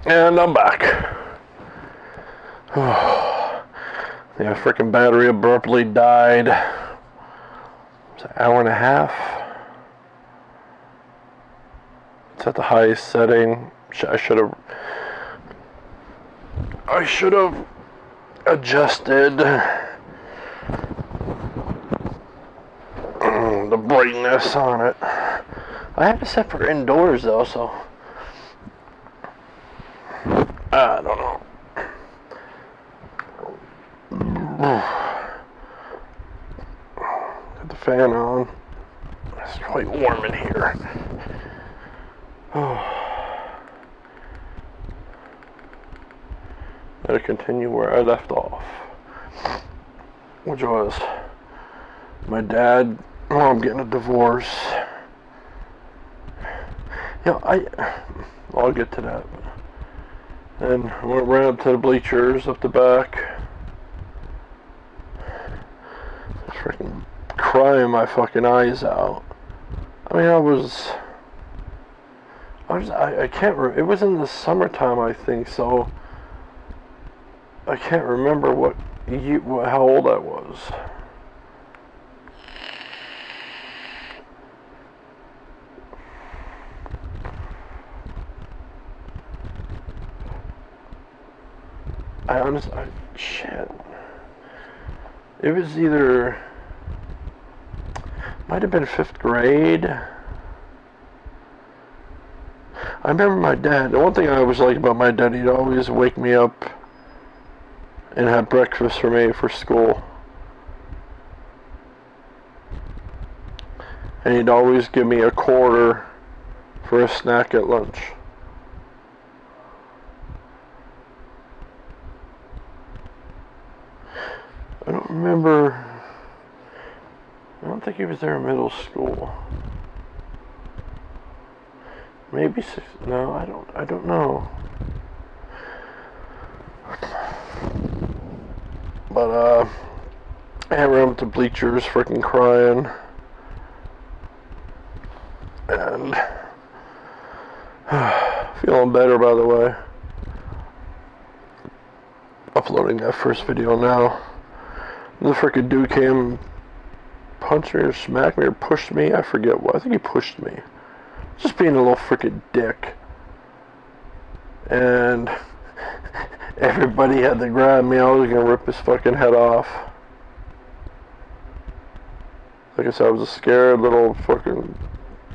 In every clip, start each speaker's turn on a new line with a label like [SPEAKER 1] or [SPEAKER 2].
[SPEAKER 1] And I'm back. The freaking battery abruptly died. It's an hour and a half. It's at the highest setting. I should have adjusted the brightness on it. I have it set for indoors though, so I don't know. Got the fan on. It's quite warm in here. Better continue where I left off, which was my dad. Well, I'm getting a divorce. Yeah, I'll get to that. And I ran up to the bleachers up the back. Freaking crying my fucking eyes out. I mean, I can't remember. It was in the summertime, I think, so I can't remember how old I was. Shit. It was either, might have been 5th grade. I remember my dad, the one thing I always liked about my dad, he'd always wake me up and have breakfast for me for school. And he'd always give me a quarter for a snack at lunch. I don't remember. I don't think he was there in middle school. Maybe 6. No, I don't know. But I ran up to bleachers, freaking crying, and feeling better, by the way. Uploading that first video now. The freaking dude came, punched me or smacked me or pushed me. I forget what. I think he pushed me. Just being a little freaking dick. And everybody had to grab me. I was gonna rip his fucking head off. Like I said, I was a scared little fucking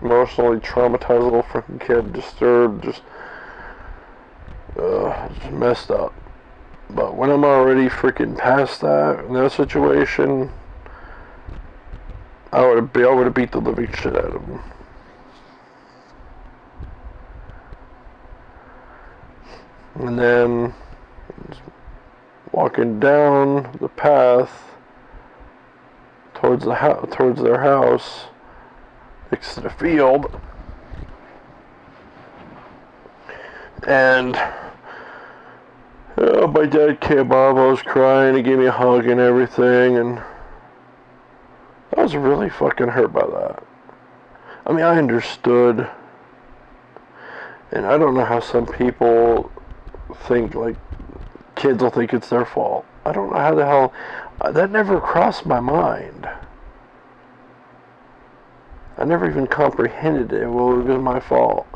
[SPEAKER 1] emotionally traumatized little freaking kid, disturbed, just messed up. But when I'm already freaking past that, in that situation, I would have beat the living shit out of him. And then, walking down the path towards their house, next to the field, and my dad came up. I was crying. He gave me a hug and everything, and I was really fucking hurt by that. I mean, I understood, and I don't know how some people think, like, kids will think it's their fault. I don't know how the hell, that never crossed my mind. I never even comprehended it. Well, it was my fault.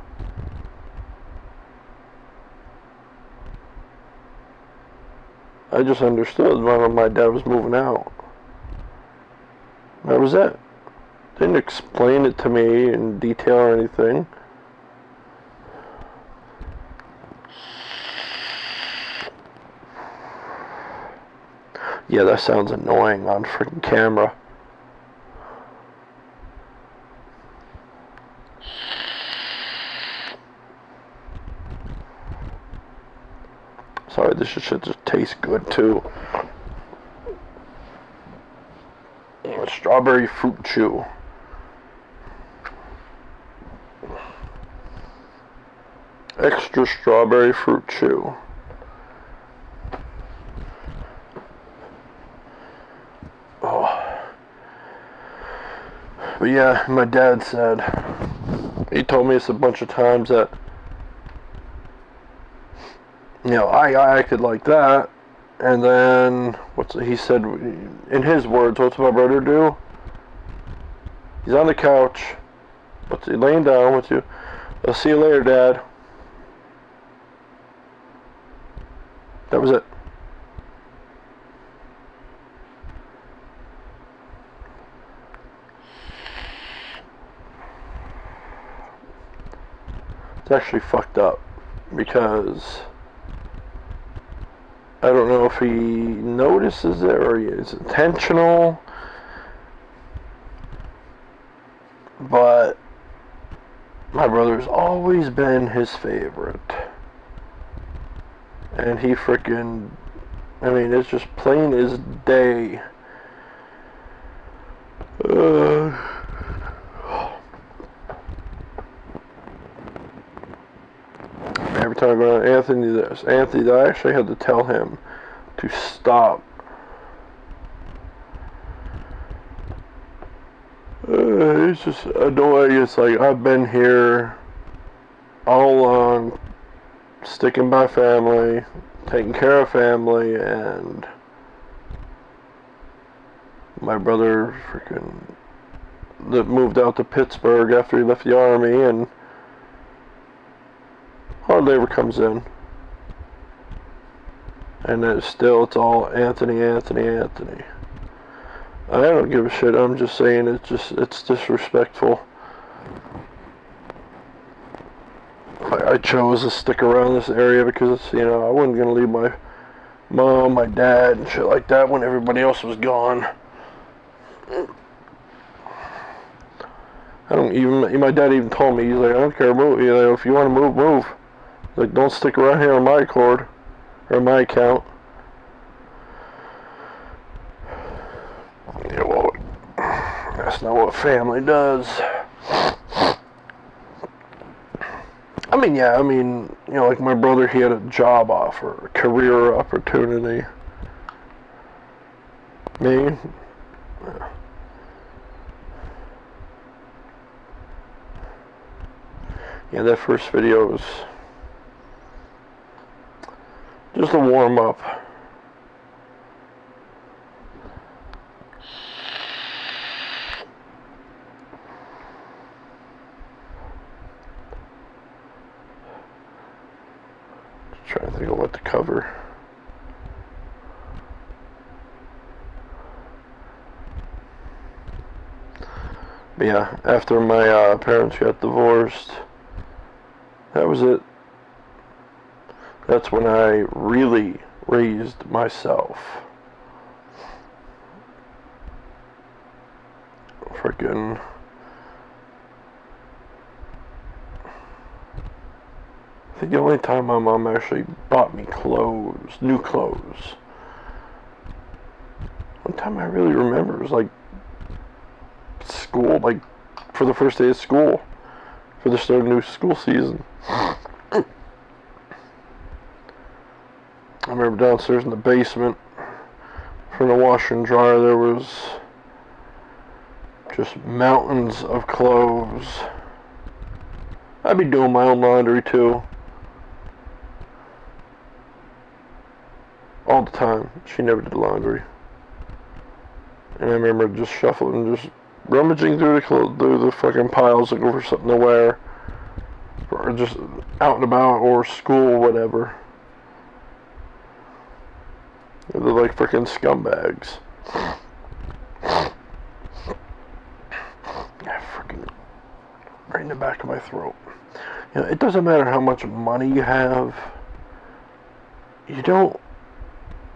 [SPEAKER 1] I just understood when my dad was moving out. That was it. Didn't explain it to me in detail or anything. Yeah, that sounds annoying on freaking camera. Sorry, this shit just tastes good too. Strawberry fruit chew. Extra strawberry fruit chew. Oh. But yeah, my dad said, he told me this a bunch of times, that I acted like that, and then he said in his words, what's my brother do? He's on the couch. What's he laying down with you? I'll see you later, Dad. That was it. It's actually fucked up because I don't know if he notices it or it's intentional, but my brother's always been his favorite. And he freaking, I mean, it's just plain as day. Every time I go to Anthony, I actually had to tell him to stop. It's just annoying. It's like, I've been here all along, sticking by family, taking care of family, and my brother freaking that moved out to Pittsburgh after he left the army, and hardly ever comes in. And then it's all Anthony. I don't give a shit. I'm just saying it's disrespectful. I chose to stick around this area because I wasn't gonna leave my mom, my dad, and shit like that when everybody else was gone. My dad even told me, he's like, I don't care, move. If you want to move, move. He's like, don't stick around here on my accord or my account. Yeah, well, that's not what family does. Like my brother, he had a job offer, a career opportunity. Me? Yeah, that first video was just a warm-up. Trying to think of what to cover. But yeah, after my parents got divorced, that was it. That's when I really raised myself. Freaking. I think the only time my mom actually bought me clothes, new clothes. One time I really remember, it was like school, like for the first day of school, for the start of new school season. I remember downstairs in the basement, from the washer and dryer, there was just mountains of clothes. I'd be doing my own laundry too. All the time. She never did laundry. And I remember just shuffling, just rummaging through the fucking piles looking for something to wear. Or just out and about, or school, whatever. They're like freaking scumbags. Freaking right in the back of my throat. It doesn't matter how much money you have. You don't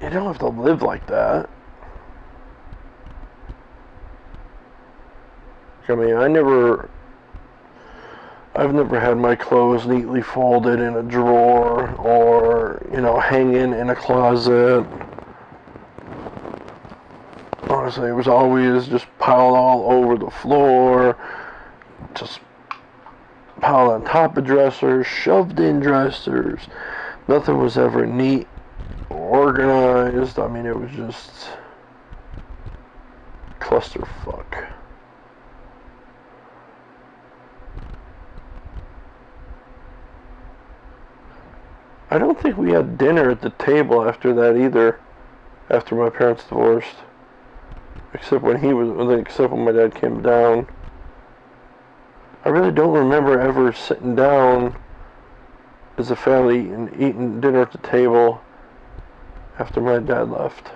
[SPEAKER 1] have to live like that. I've never had my clothes neatly folded in a drawer or, hanging in a closet. Honestly, it was always just piled all over the floor, just piled on top of dressers, shoved in dressers. Nothing was ever neat or organized. It was just clusterfuck. I don't think we had dinner at the table after that either. After my parents divorced. Except when my dad came down. I really don't remember ever sitting down as a family and eating dinner at the table after my dad left.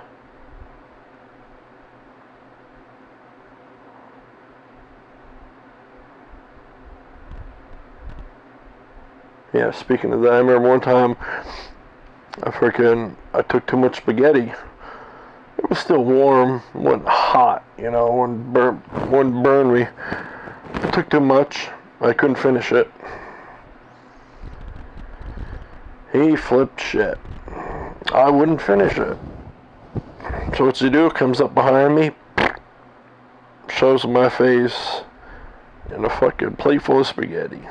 [SPEAKER 1] Yeah, speaking of that, I remember one time I took too much spaghetti. It was still warm, it wasn't hot, you know, wouldn't burn me. I took too much, I couldn't finish it. He flipped shit. I wouldn't finish it. So what's he do? Comes up behind me, shows my face in a fucking plate full of spaghetti.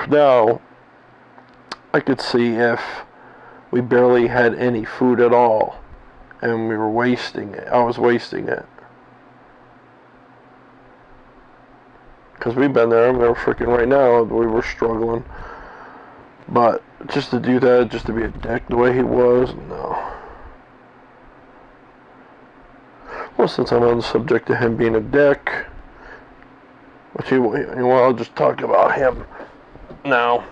[SPEAKER 1] Now, I could see if we barely had any food at all and we were wasting it. I was wasting it. Because we've been there. I'm there freaking right now. We were struggling. But just to do that, just to be a dick the way he was, no. Well, since I'm on the subject of him being a dick, I'll just talk about him now.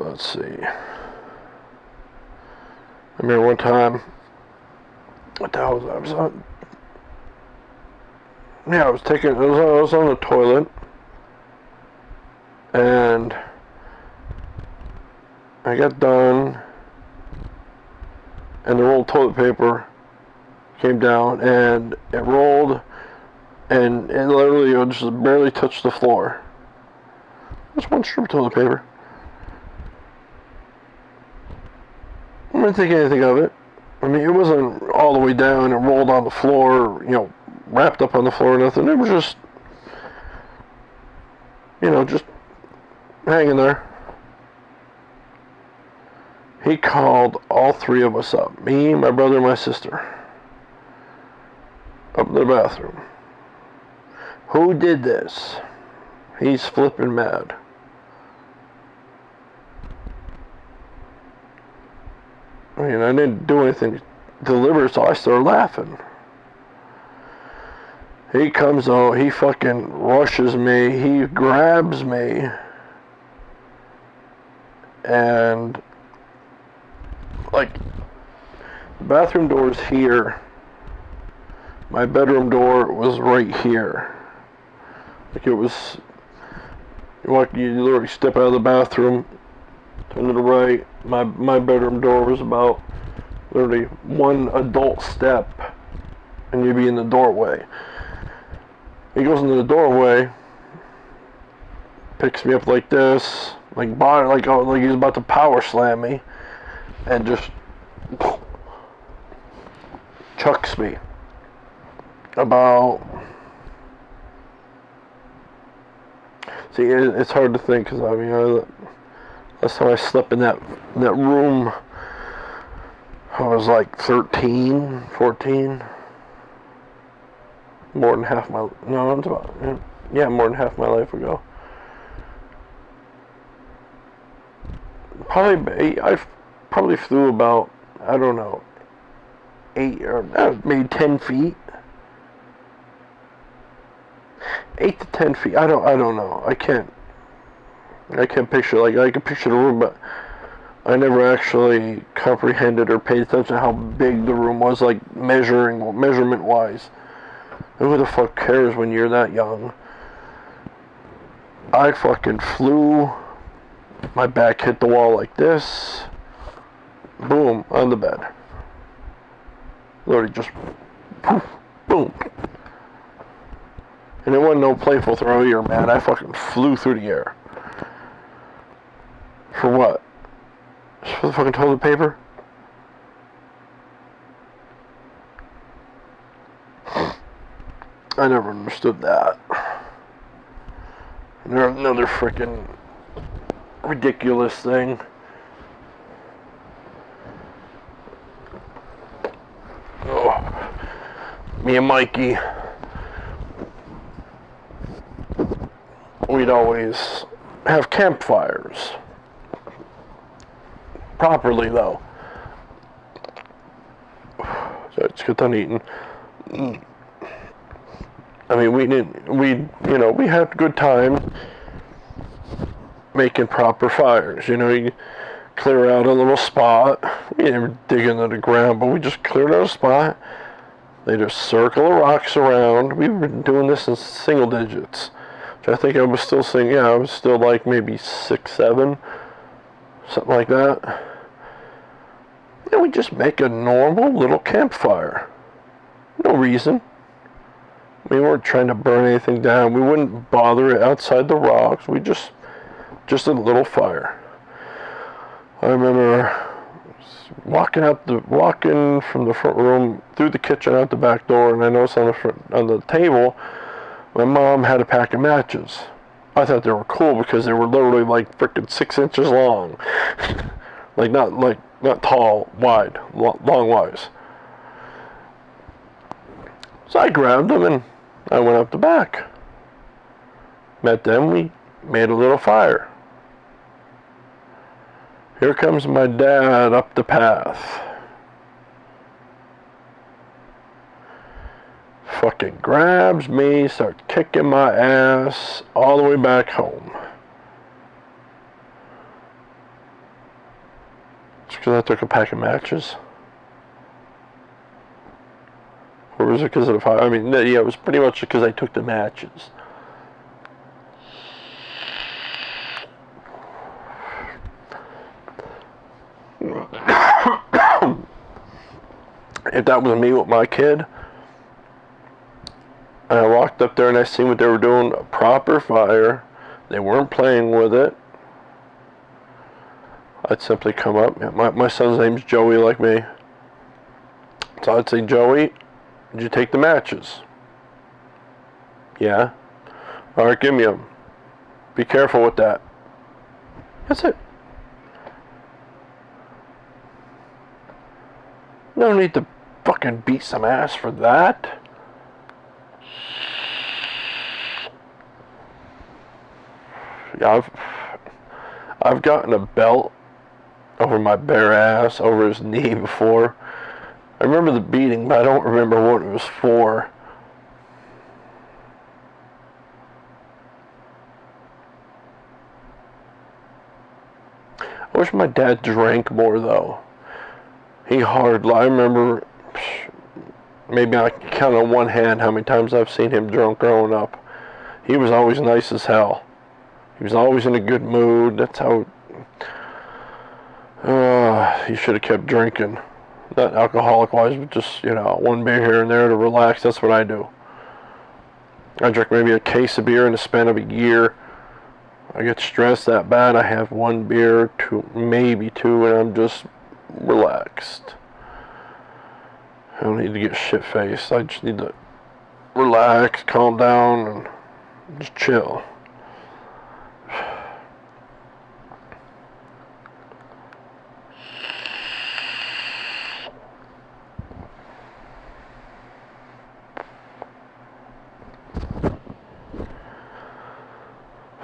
[SPEAKER 1] Let's see. I remember one time, what the hell was I was on? Yeah, I was on the toilet, and I got done, and the roll of toilet paper came down, and it rolled, and it literally just barely touched the floor. Just one strip of toilet paper. I didn't think anything of it. I mean, it wasn't all the way down and rolled on the floor, you know, wrapped up on the floor or nothing. It was just, you know, just hanging there. He called all three of us up. Me, my brother, and my sister. Up in the bathroom. Who did this? He's flipping mad. I mean, I didn't do anything deliberate, so I started laughing. He comes out, he fucking rushes me, he grabs me, and, like, the bathroom door's here. My bedroom door was right here. Like, it was, you literally step out of the bathroom, turn to the right. My bedroom door was about literally one adult step, and you'd be in the doorway. He goes into the doorway, picks me up like this, like he's about to power slam me, and just chucks me about. See, it's hard to think, because I mean, last time I slept in that room, I was like 13, 14. More than half my, no, it's about, yeah, more than half my life ago. I probably flew about, I don't know, 8 or maybe 10 feet. 8 to 10 feet. I don't know. I can't picture, like, I can picture the room, but I never actually comprehended or paid attention to how big the room was, like, measurement wise. Who the fuck cares when you're that young? I fucking flew. My back hit the wall like this. Boom, on the bed. Literally just poof, boom. And it wasn't no playful throw either, man. I fucking flew through the air. For what? Just for the fucking toilet paper? I never understood that. Another freaking ridiculous thing. me and Mikey, we'd always have campfires. Properly, though. So let's get done eating. I mean, we had a good time making proper fires. You clear out a little spot. We didn't dig into the ground, but we just cleared out a spot. They just circle of rocks around. We were doing this in single digits. Which I think I was still saying, I was still like maybe 6, 7, something like that. And we just make a normal little campfire. No reason. We weren't trying to burn anything down. We wouldn't bother it outside the rocks. We just a little fire. I remember walking from the front room through the kitchen out the back door, and I noticed on the table, my mom had a pack of matches. I thought they were cool because they were literally like freaking 6 inches long, not tall, wide, long wise. So I grabbed them and I went up the back. Met them. We made a little fire. Here comes my dad up the path. Fucking grabs me, starts kicking my ass all the way back home. Just because I took a pack of matches? Or was it because of the fire? I mean, yeah, it was pretty much because I took the matches. If that was me with my kid, and I walked up there and I seen what they were doing, a proper fire, they weren't playing with it, I'd simply come up. My son's name's Joey, like me. So I'd say, Joey, did you take the matches? Yeah. Alright, give me them. Be careful with that. That's it. No need to fucking beat some ass for that. Yeah, I've gotten a belt over my bare ass, over his knee before. I remember the beating, but I don't remember what it was for. I wish my dad drank more, though. I remember, maybe I can count on one hand how many times I've seen him drunk growing up. He was always nice as hell. He was always in a good mood. That's how... he should have kept drinking. Not alcoholic-wise, but just, one beer here and there to relax. That's what I do. I drink maybe a case of beer in the span of a year. I get stressed that bad, I have one beer, maybe two, and I'm just relaxed. I don't need to get shit-faced. I just need to relax, calm down, and just chill.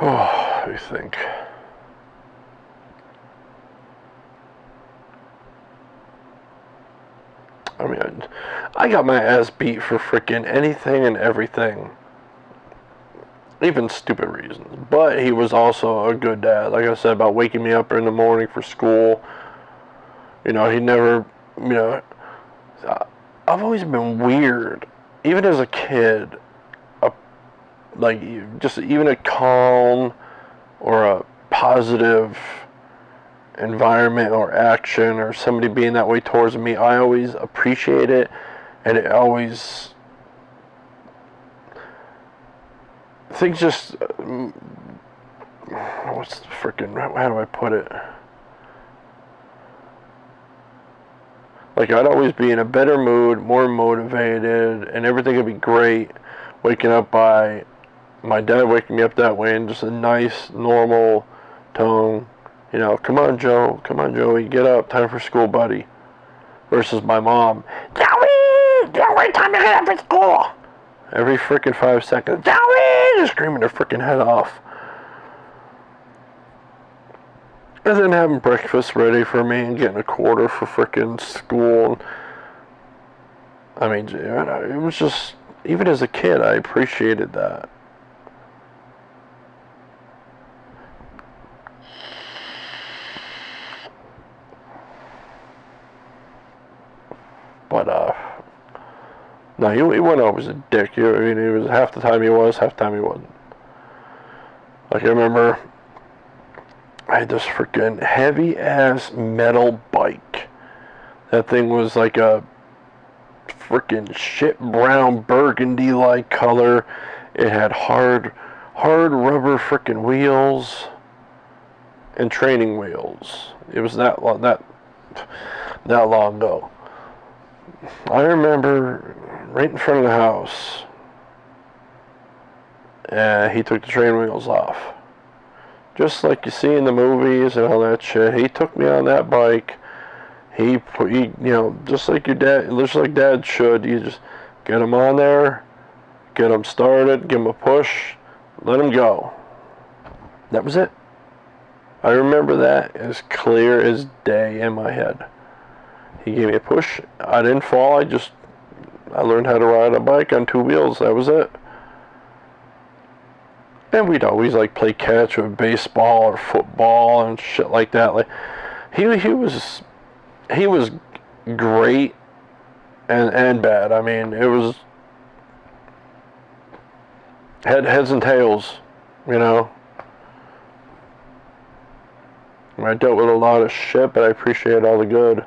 [SPEAKER 1] Oh, I think. I mean, I got my ass beat for freaking anything and everything. Even stupid reasons. But he was also a good dad. Like I said, about waking me up in the morning for school. He never, I've always been weird. Even as a kid, just even a calm or a positive environment or action or somebody being that way towards me, I always appreciate it, and it always... Things just... what's the freaking... How do I put it? Like, I'd always be in a better mood, more motivated, and everything would be great. Waking up by my dad waking me up that way in just a nice, normal tone. Come on, Joe. Come on, Joey. Get up. Time for school, buddy. Versus my mom. Joey! Joey! Every time you get up at school. Every freaking 5 seconds. Joey! Just screaming their freaking head off. And then having breakfast ready for me and getting a quarter for freaking school. I mean, it was just, even as a kid, I appreciated that. But, no, he wasn't always a dick. I mean, he was, half the time he was, half the time he wasn't. Like, I remember I had this freaking heavy-ass metal bike. That thing was like a freaking shit brown burgundy-like color. It had hard rubber freaking wheels and training wheels. It was that long ago. I remember right in front of the house, he took the training wheels off. Just like you see in the movies and all that shit. He took me on that bike. He you know, just like your dad, just like dad should. You just get him on there, get him started, give him a push, let him go. That was it. I remember that as clear as day in my head. He gave me a push. I didn't fall. I learned how to ride a bike on 2 wheels. That was it. And we'd always like play catch with baseball or football and shit like that. Like he was great and bad. I mean, it was heads and tails, you know. I dealt with a lot of shit, but I appreciate all the good.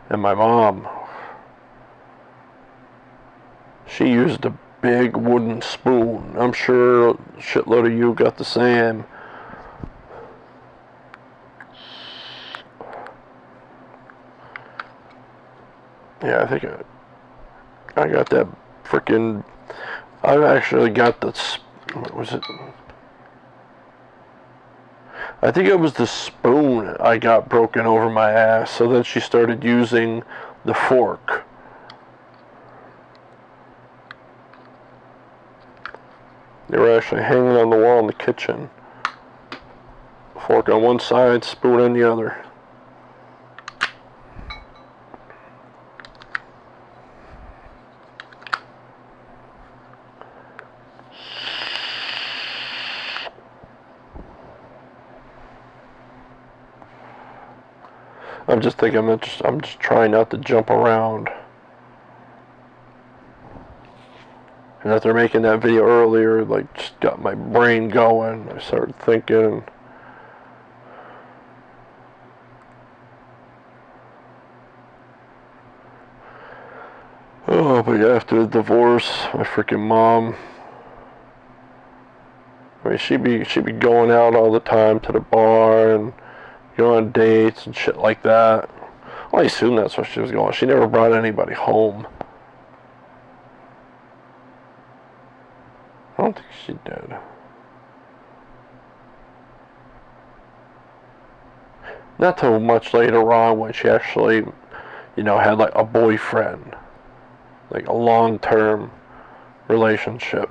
[SPEAKER 1] And my mom, she used a big wooden spoon. I'm sure a shitload of you got the same. Yeah, I think I got that freaking. I've actually got the. What was it? I think it was the spoon I got broken over my ass. So then she started using the fork. They were actually hanging on the wall in the kitchen. Fork on one side, spoon on the other. I'm just thinking, I'm just trying not to jump around. And after making that video earlier, like, just got my brain going. I started thinking. Oh, but after the divorce, my freaking mom. I mean, she'd be going out all the time to the bar and go on dates and shit like that. Well, I assume that's what she was going. She never brought anybody home. I don't think she did. Not till much later on when she actually, you know, had like a boyfriend. Like a long-term relationship.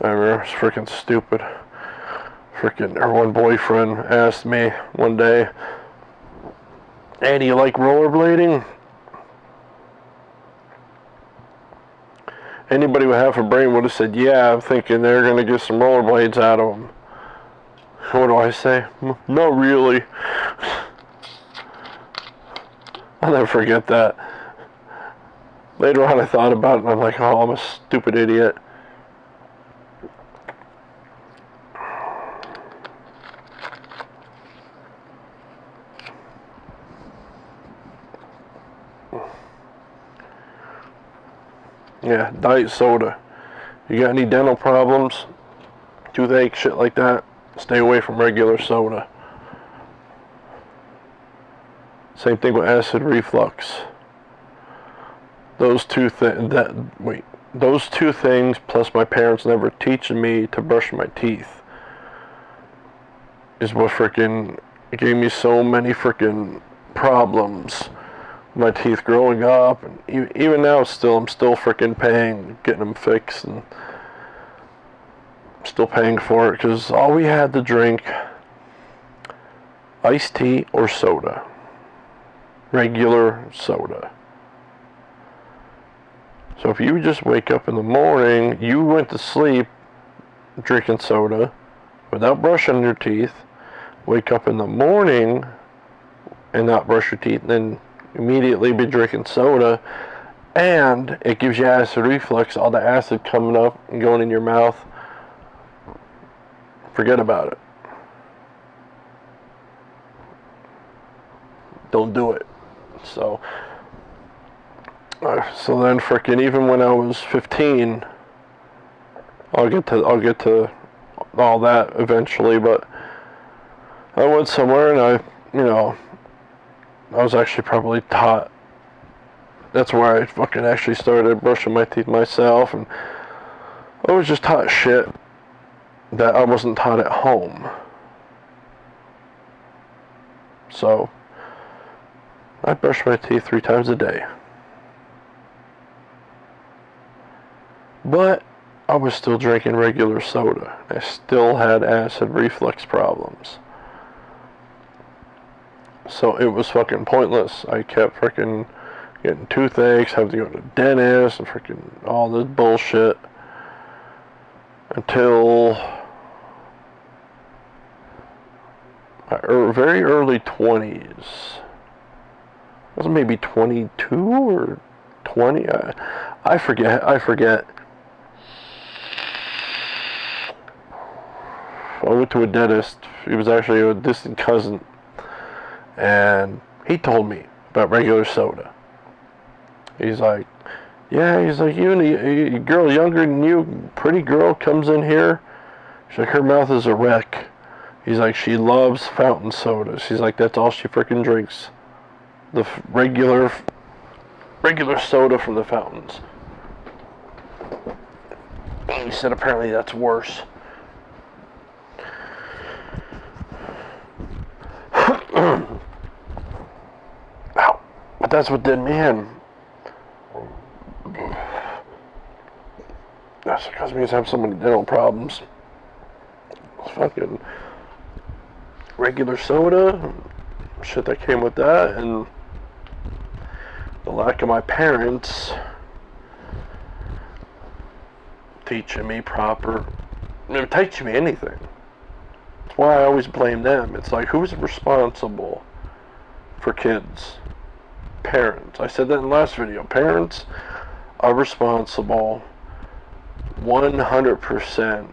[SPEAKER 1] I remember, it was freaking stupid. Freaking, her one boyfriend asked me one day, "Hey, do you like rollerblading?" Anybody with half a brain would have said, "Yeah," I'm thinking they're going to get some rollerblades out of them. What do I say? Not really. I'll never forget that. Later on I thought about it and I'm like, oh, I'm a stupid idiot. Yeah, diet soda. You got any dental problems, toothache, shit like that, stay away from regular soda. Same thing with acid reflux. Those two things, those two things, plus my parents never teaching me to brush my teeth, is what freaking gave me so many freaking problems. My teeth growing up, and even now, I'm still freaking paying, getting them fixed, and still paying for it because all we had to drink, iced tea or soda, regular soda. So if you just wake up in the morning, you went to sleep drinking soda without brushing your teeth, wake up in the morning and not brush your teeth, and then immediately be drinking soda, and it gives you acid reflux, all the acid coming up and going in your mouth. Forget about it. Don't do it. So then freaking, even when I was 15, I'll get to all that eventually, but I went somewhere and I was actually probably taught. That's where I fucking actually started brushing my teeth myself, and I was just taught shit that I wasn't taught at home. So I brush my teeth 3 times a day. But I was still drinking regular soda. I still had acid reflux problems. So it was fucking pointless. I kept freaking getting toothaches, having to go to the dentist, and freaking all this bullshit. Until my very early 20s. It was maybe 22 or 20. I forget. I went to a dentist. He was actually a distant cousin. And he told me about regular soda. He's like, yeah, he's like, you and a girl younger than you, pretty girl, comes in here. She's like, her mouth is a wreck. He's like, she loves fountain sodas. He's like, that's all she freaking drinks. The regular soda from the fountains. He said apparently that's worse. Ow. But that's what did me in. That's because me have so many dental problems. Fucking regular soda, shit that came with that, and the lack of my parents teaching me teaching me anything. That's why I always blame them. It's like, who's responsible for kids? Parents. I said that in the last video. Parents are responsible 100%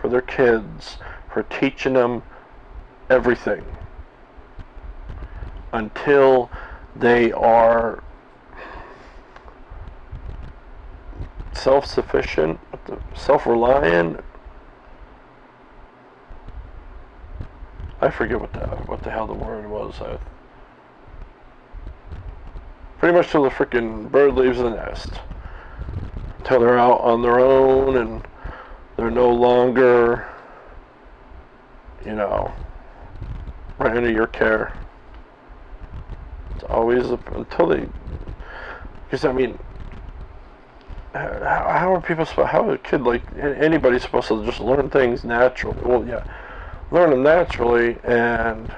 [SPEAKER 1] for their kids, for teaching them everything until they are self-sufficient, self-reliant. I forget what the hell the word was. Pretty much till the freaking bird leaves the nest. Until they're out on their own and they're no longer, right under your care. It's always until they, because how are people supposed, how is a kid, like anybody, supposed to just learn things naturally? Well, yeah, learn them naturally, and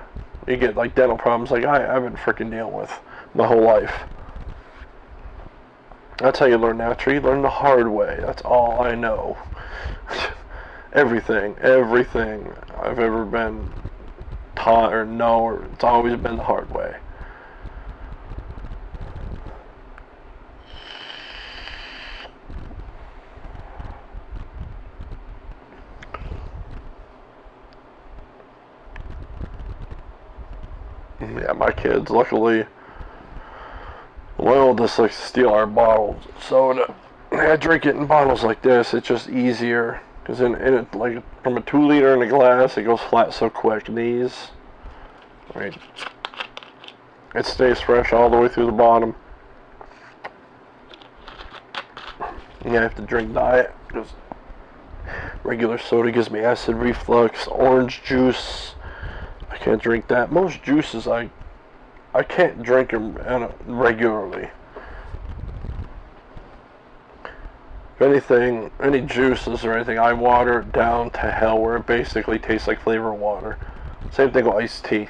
[SPEAKER 1] you get like dental problems like I've been freaking dealing with my whole life. That's how you learn naturally. You learn the hard way. That's all I know. everything I've ever been taught or know, it's always been the hard way. Yeah, my kids, luckily, my oldest likes to steal our bottles of soda. I drink it in bottles like this. It's just easier, because in it, like from a 2 liter in a glass, it goes flat so quick. These, right, it stays fresh all the way through the bottom. Yeah, I have to drink diet because regular soda gives me acid reflux. Orange juice, I can't drink that. Most juices I can't drink them regularly. If anything, any juices or anything, I water it down to hell where it basically tastes like flavored water. Same thing with iced tea.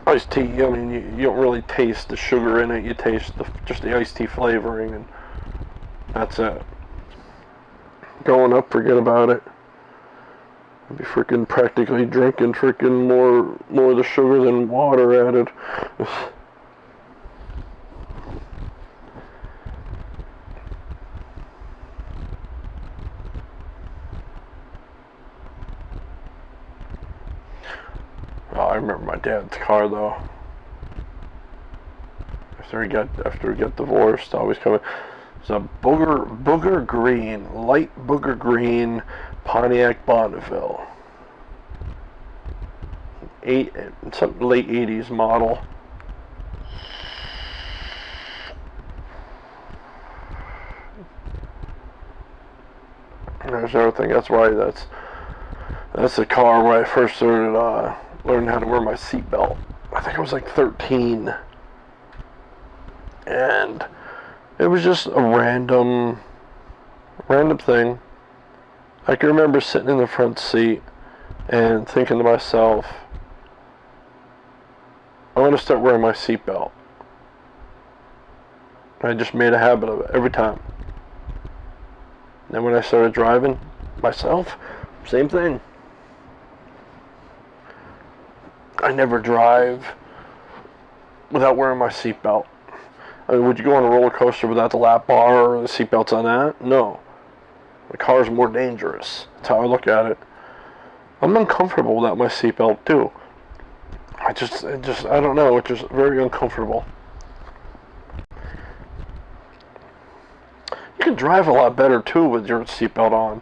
[SPEAKER 1] Iced tea, I mean, you don't really taste the sugar in it. You taste just the iced tea flavoring, and that's it. Growing up, forget about it. I'd be freaking practically drinking freaking more of the sugar than water added. Oh, I remember my dad's car though. After he got divorced, always coming. It's a booger green, light booger green Pontiac Bonneville. Some late 80s model. There's everything. That's why that's the car where I first started learning how to wear my seatbelt. I think I was like 13, and it was just a random thing. I can remember sitting in the front seat and thinking to myself, I want to start wearing my seatbelt. I just made a habit of it every time. Then when I started driving myself, same thing. I never drive without wearing my seatbelt. I mean, would you go on a roller coaster without the lap bar or the seatbelts on that? No. The car's more dangerous. That's how I look at it. I'm uncomfortable without my seatbelt too. I don't know. It's just very uncomfortable. You can drive a lot better too with your seatbelt on.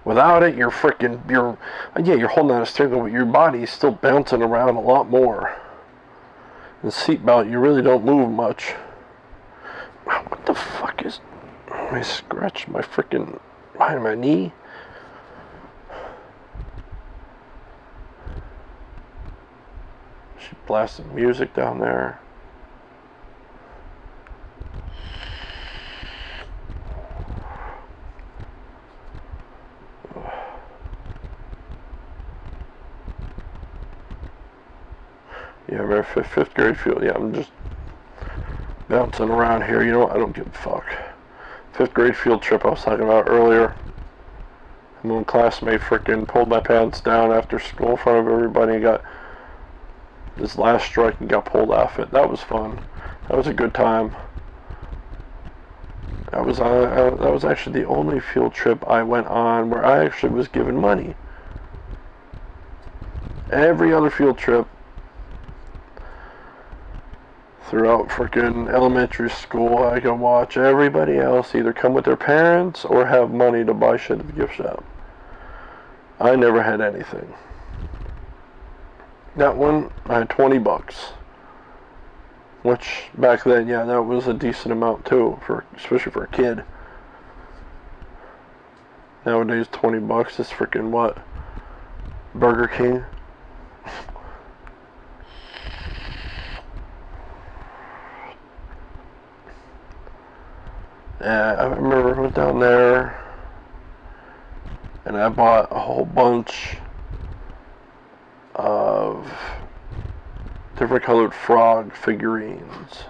[SPEAKER 1] Without it, you're holding on a steering wheel, but your body's still bouncing around a lot more. The seatbelt, you really don't move much. What the fuck is... I scratched my freaking... behind my knee. She blasted music down there. Yeah, my fifth grade field. Yeah, I'm just bouncing around here. You know what? I don't give a fuck. Fifth grade field trip I was talking about earlier. And one classmate freaking pulled my pants down after school in front of everybody and got his last strike and got pulled off it. That was fun. That was a good time. That was actually the only field trip I went on where I actually was given money. Every other field trip throughout freaking elementary school, I could watch everybody else either come with their parents or have money to buy shit at the gift shop. I never had anything. That one, I had $20. Which, back then, yeah, that was a decent amount too, especially for a kid. Nowadays, $20 is freaking what? Burger King? Yeah, I remember I went down there and I bought a whole bunch of different colored frog figurines.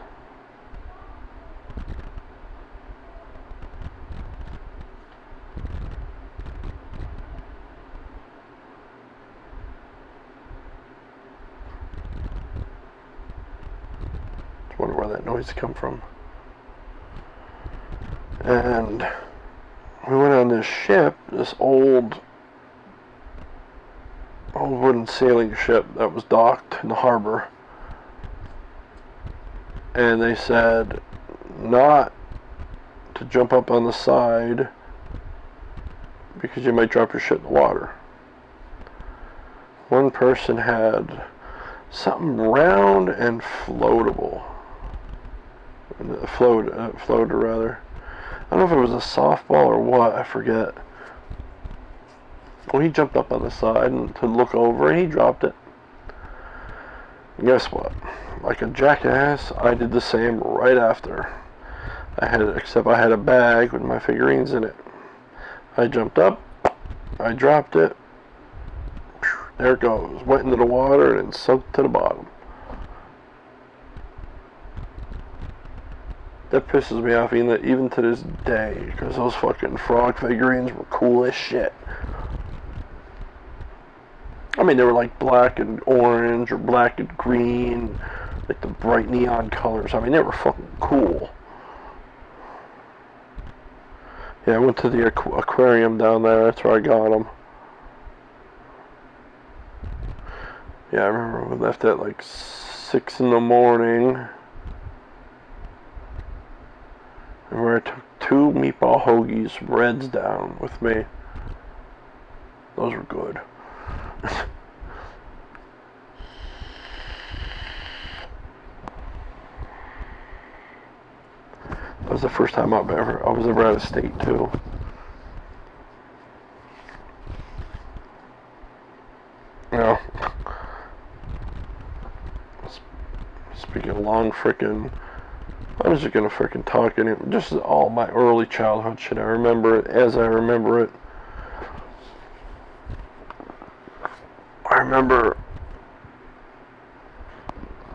[SPEAKER 1] I wonder where that noise come from. And we went on this ship, this old wooden sailing ship that was docked in the harbor. And they said not to jump up on the side because you might drop your shit in the water. One person had something round and floatable. Floater rather. I don't know if it was a softball or what, I forget. Well, he jumped up on the side and to look over, and he dropped it. And guess what? Like a jackass, I did the same right after. Except I had a bag with my figurines in it. I jumped up, I dropped it, there it goes, went into the water and sunk to the bottom. That pisses me off even to this day, because those fucking frog figurines were cool as shit. I mean, they were like black and orange or black and green, like the bright neon colors. I mean, they were fucking cool. Yeah, I went to the aquarium down there. That's where I got them. Yeah, I remember we left at like 6 in the morning. And where I took 2 meatball hoagies, Reds, down with me. Those were good. That was the first time I was ever out of state too. You know, speaking of long frickin', I'm just gonna frickin' talk anyway. Just all my early childhood shit. I remember it as I remember it. I remember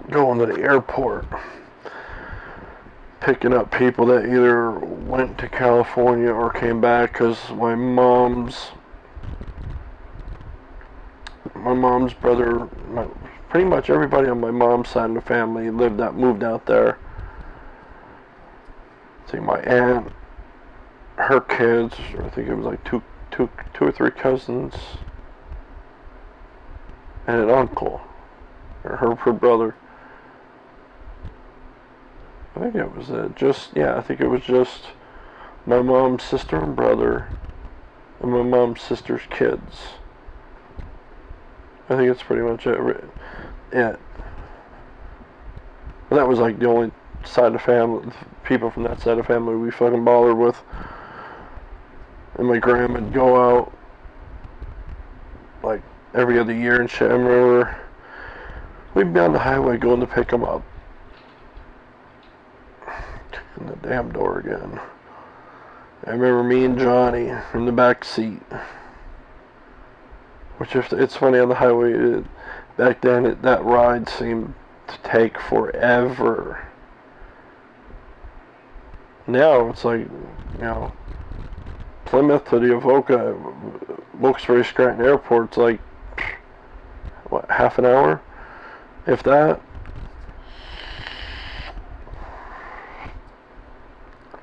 [SPEAKER 1] going to the airport, picking up people that either went to California or came back, because my mom's brother, pretty much everybody on my mom's side of the family moved out there. See, my aunt, her kids, I think it was like two or three cousins, and an uncle, or her brother. I think it was it. I think it was just my mom's sister and brother, and my mom's sister's kids. I think it's pretty much it. And that was like the only side of the family, people from that side of the family we fucking bothered with. And my grandma'd go out like every other year and shit. I remember we'd be on the highway going to pick them up. In the damn door again. I remember me and Johnny in the back seat. Which, if it's funny, on the highway, back then, that ride seemed to take forever. Now, it's like, you know, Plymouth to the Avoca, Wilkes-Barre Scranton Airport's like, what, half an hour? If that.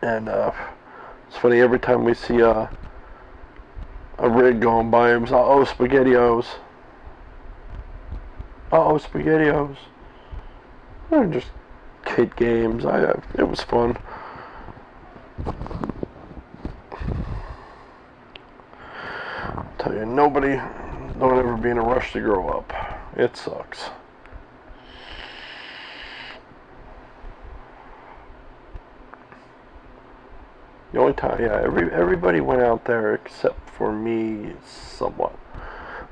[SPEAKER 1] And, it's funny, every time we see a rig going by him, uh-oh, SpaghettiOs. Uh-oh, SpaghettiOs. They're just kid games. It was fun. I'll tell you, don't ever be in a rush to grow up. It sucks. The only time, yeah, everybody went out there except for me, somewhat.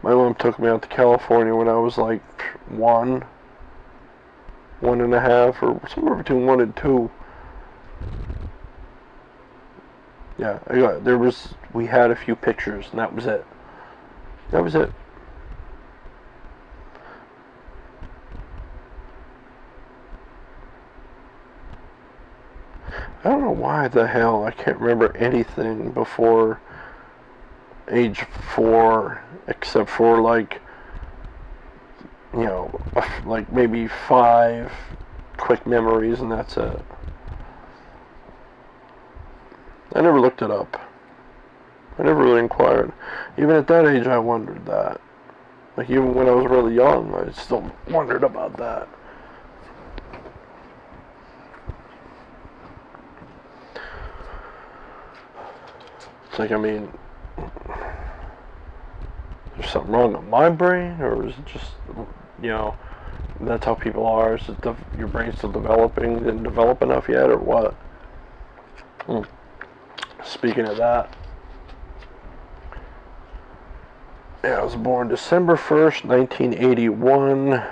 [SPEAKER 1] My mom took me out to California when I was like 1.5, or somewhere between 1 and 2. Yeah, we had a few pictures, and that was it. That was it. I don't know why the hell I can't remember anything before age 4, except for like, you know, like maybe 5 quick memories, and that's it. I never looked it up. I never really inquired. Even at that age, I wondered that. Like, even when I was really young, I still wondered about that. It's like, I mean, there's something wrong with my brain, or is it just, you know, that's how people are? Is it your brain's still developing, didn't develop enough yet, or what? Speaking of that, yeah, I was born December 1st, 1981,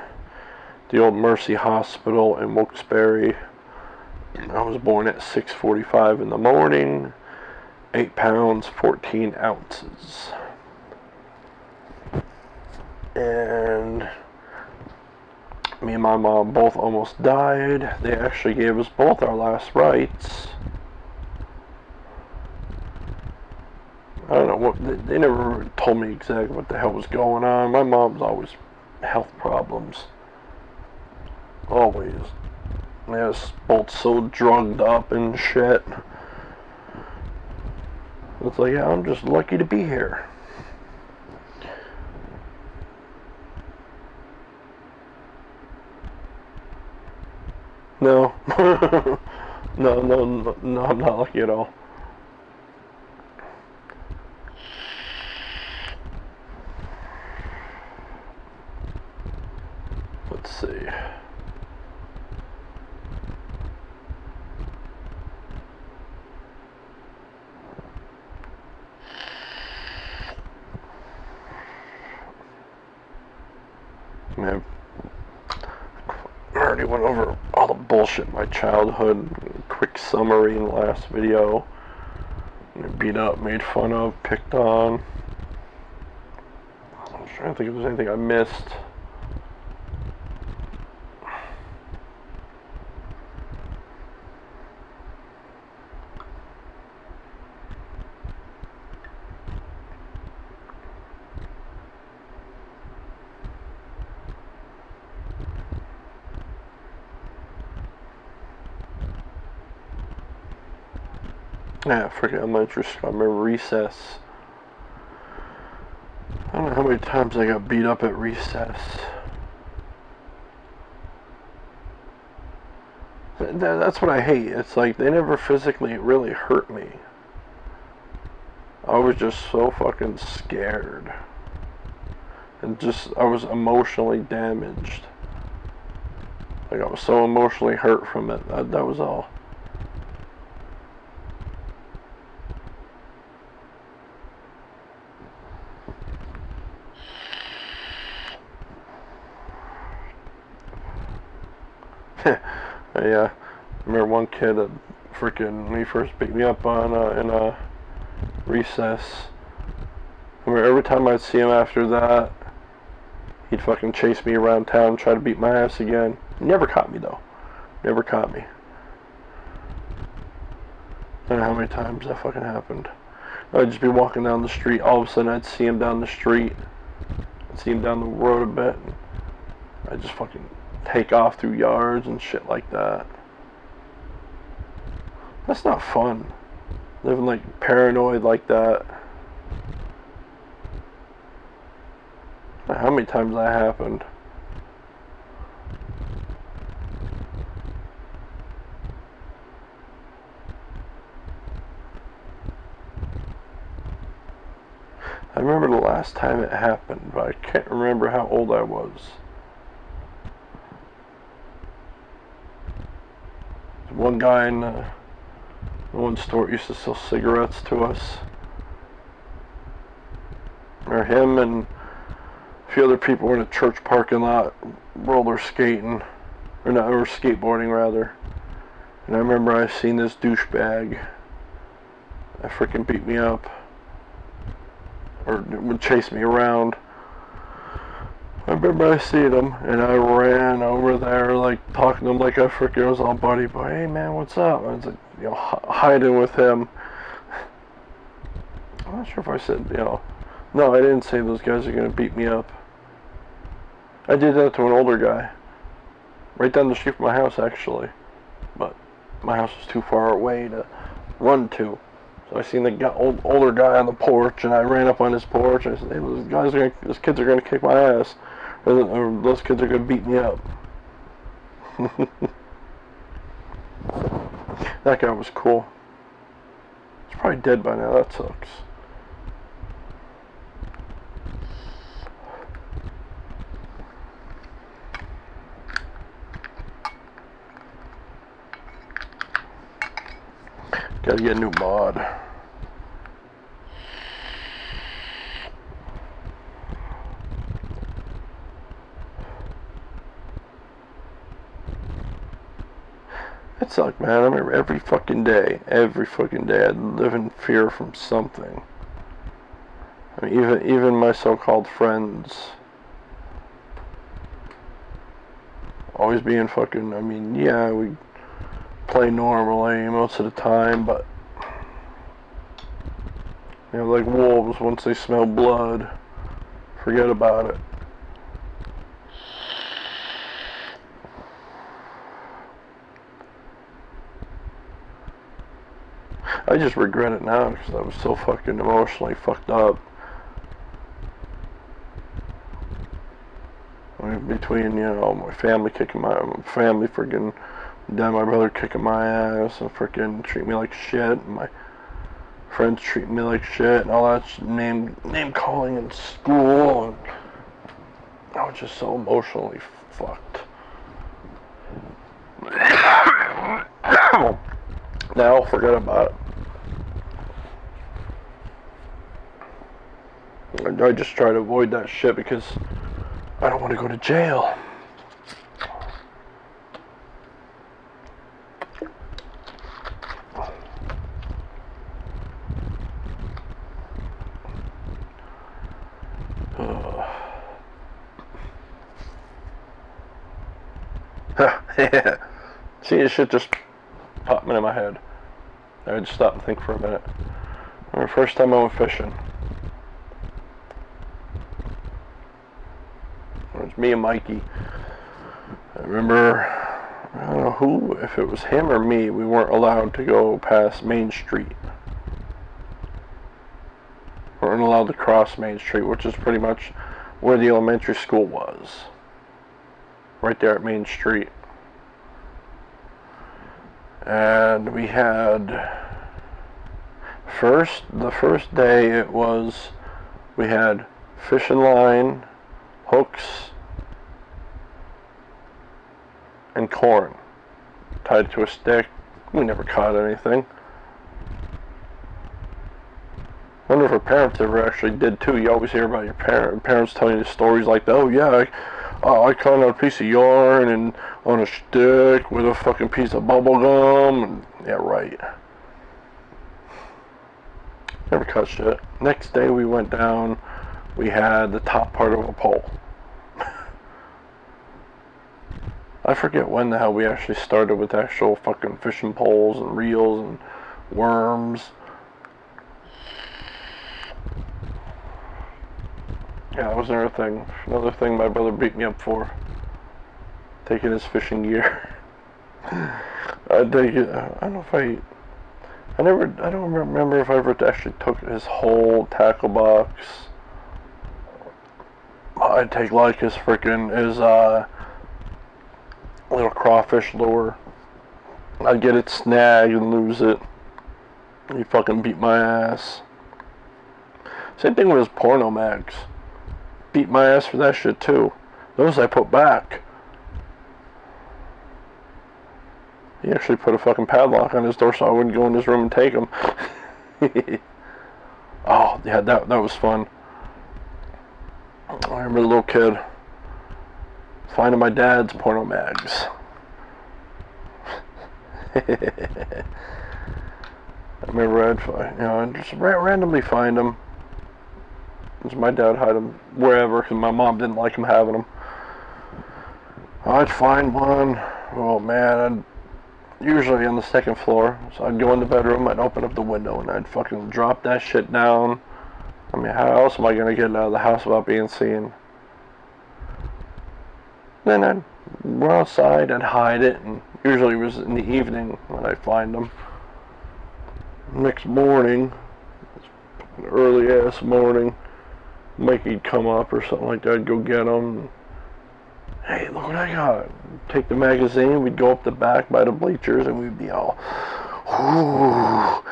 [SPEAKER 1] the old Mercy Hospital in Wilkes-Barre. I was born at 6:45 in the morning, 8 pounds, 14 ounces. And me and my mom both almost died. They actually gave us both our last rites. I don't know what, they never told me exactly what the hell was going on. My mom's always health problems. Always. They was both so drugged up and shit. It's like, yeah, I'm just lucky to be here. No. no, I'm not lucky at all. Let's see. Man, I already went over all the bullshit in my childhood. Quick summary in the last video. Beat up, made fun of, picked on. I'm trying to think if there's anything I missed. Yeah, I forget elementary school. I remember recess. I don't know how many times I got beat up at recess. That's what I hate. It's like they never physically really hurt me. I was just so fucking scared. And I was emotionally damaged. Like I was so emotionally hurt from it. That was all. I remember one kid that when he first beat me up in a recess. I remember every time I'd see him after that, he'd fucking chase me around town, try to beat my ass again. He never caught me though. Never caught me. I don't know how many times that fucking happened. I'd just be walking down the street, all of a sudden I'd see him down the street. I'd see him down the road a bit, and I'd just fucking take off through yards and shit like that. That's not fun. Living like paranoid like that. I don't know how many times that happened. I remember the last time it happened, but I can't remember how old I was. One guy in one store used to sell cigarettes to us. Or him and a few other people were in a church parking lot roller skating. Or skateboarding rather. And I remember I seen this douchebag that freaking beat me up. Or would chase me around. I remember I seen him, and I ran over there, like, talking to him like I freaking was all buddy boy. Hey man, what's up? I was like, hiding with him. I'm not sure if I said, no, I didn't say those guys are gonna beat me up. I did that to an older guy. Right down the street from my house, actually. But my house was too far away to run to. So I seen the older guy on the porch, and I ran up on his porch, and I said, hey, those kids are gonna kick my ass. Or those kids are gonna beat me up. That guy was cool. He's probably dead by now. That sucks. Gotta get a new mod. it sucked, man. I remember every fucking day I'd live in fear from something. I mean, even my so-called friends always being fucking, I mean, yeah, we play normally most of the time, but you know, like wolves, once they smell blood, forget about it. I just regret it now because I was so fucking emotionally fucked up. I mean, between, you know, my family freaking dad, my brother kicking my ass and freaking treat me like shit, and my friends treating me like shit, and all that name calling in school, and I was just so emotionally fucked. Now, forget about it. I just try to avoid that shit because I don't want to go to jail. See, this shit just popped into my head. I had to stop and think for a minute. The first time I went fishing, it was me and Mikey. I remember, I don't know who, if it was him or me, we weren't allowed to go past Main Street. We weren't allowed to cross Main Street, which is pretty much where the elementary school was. Right there at Main Street. And we had, the first day it was, we had fishing line, hooks, and corn tied to a stick. We never caught anything. I wonder if our parents ever actually did too. You always hear about your parents telling you stories like that. Oh yeah, I caught a piece of yarn and on a stick with a fucking piece of bubble gum, and yeah, right. Never caught shit. Next day we went down, we had the top part of a pole. I forget when the hell we actually started with actual fucking fishing poles and reels and worms. Yeah, that was another thing my brother beat me up for. Taking his fishing gear. I'd take it, I don't know if I don't remember if I ever actually took his whole tackle box. I'd take like his little crawfish lure. I'd get it snagged and lose it. He fucking beat my ass. Same thing with his porno mags. Beat my ass for that shit too. Those I put back. He actually put a fucking padlock on his door so I wouldn't go in his room and take them. Oh, yeah, that was fun. I remember the little kid finding my dad's porno mags. I remember I'd just randomly find them. Because my dad hid them wherever, because my mom didn't like him having them. I'd find one. Oh man, usually on the second floor. So I'd go in the bedroom, I'd open up the window, and I'd fucking drop that shit down. I mean, how else am I gonna get out of the house without being seen? Then I'd run outside and hide it, and usually it was in the evening when I'd find them. Next morning, early ass morning, Mikey'd come up or something like that. I'd go get him. Hey, look what I got. Take the magazine, we'd go up the back by the bleachers, and we'd be all, ooh,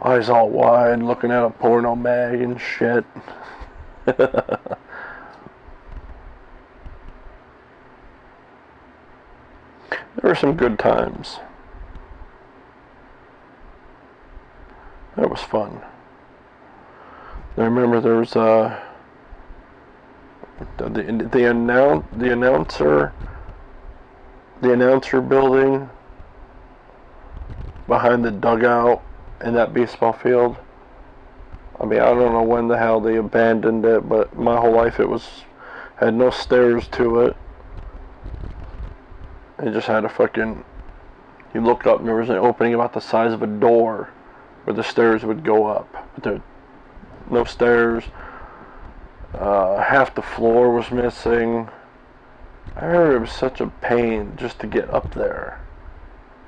[SPEAKER 1] eyes all wide, looking at a porno mag and shit. There were some good times. That was fun. I remember there was the announcer building behind the dugout in that baseball field. I mean, I don't know when the hell they abandoned it, but my whole life had no stairs to it. It just had a fucking, you looked up and there was an opening about the size of a door where the stairs would go up. But there no stairs. Half the floor was missing. I remember it was such a pain just to get up there.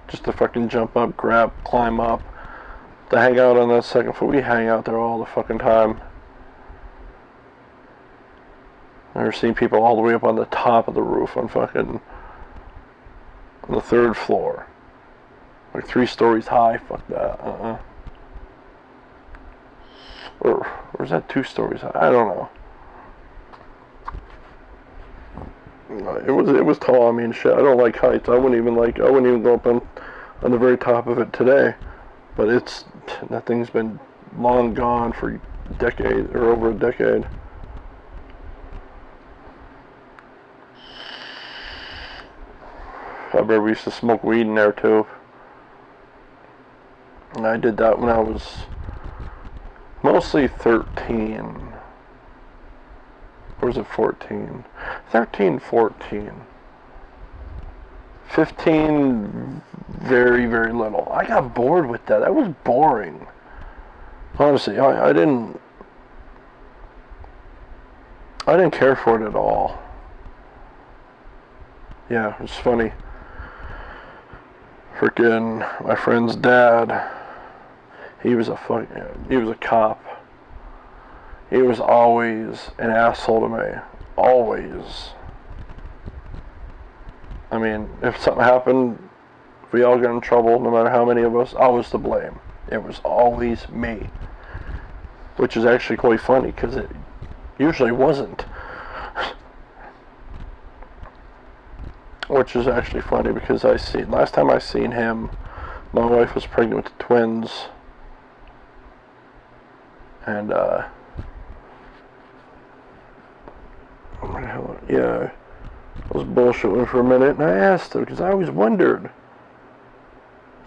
[SPEAKER 1] Just to fucking jump up, climb up. To hang out on that second floor. We hang out there all the fucking time. I've never seen people all the way up on the top of the roof on fucking, on the third floor. Like 3 stories high. Fuck that. Or is that 2 stories high? I don't know. It was tall. I mean, shit. I don't like heights. I wouldn't even go up on the very top of it today. But that thing's been long gone for a decade or over a decade. I remember we used to smoke weed in there too. And I did that when I was mostly 13. Or was it 14? 13, 14. 15, very, very little. I got bored with that. That was boring. Honestly, I didn't care for it at all. Yeah, it's funny. Freaking my friend's dad, he was a cop. He was always an asshole to me. Always. I mean, if something happened, if we all got in trouble, no matter how many of us, I was to blame. It was always me. Which is actually quite funny, because it usually wasn't. Which is actually funny, because last time I seen him, my wife was pregnant with twins. And, yeah, I was bullshitting for a minute, and I asked her, because I always wondered.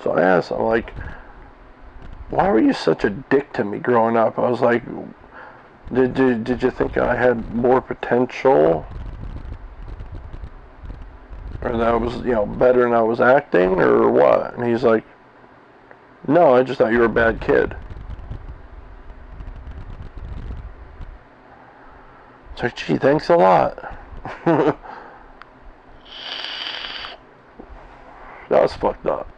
[SPEAKER 1] So I asked, I'm like, why were you such a dick to me growing up? I was like, did you think I had more potential? Or that I was, better than I was acting, or what? And he's like, no, I just thought you were a bad kid. It's like, gee, thanks a lot. That was fucked up.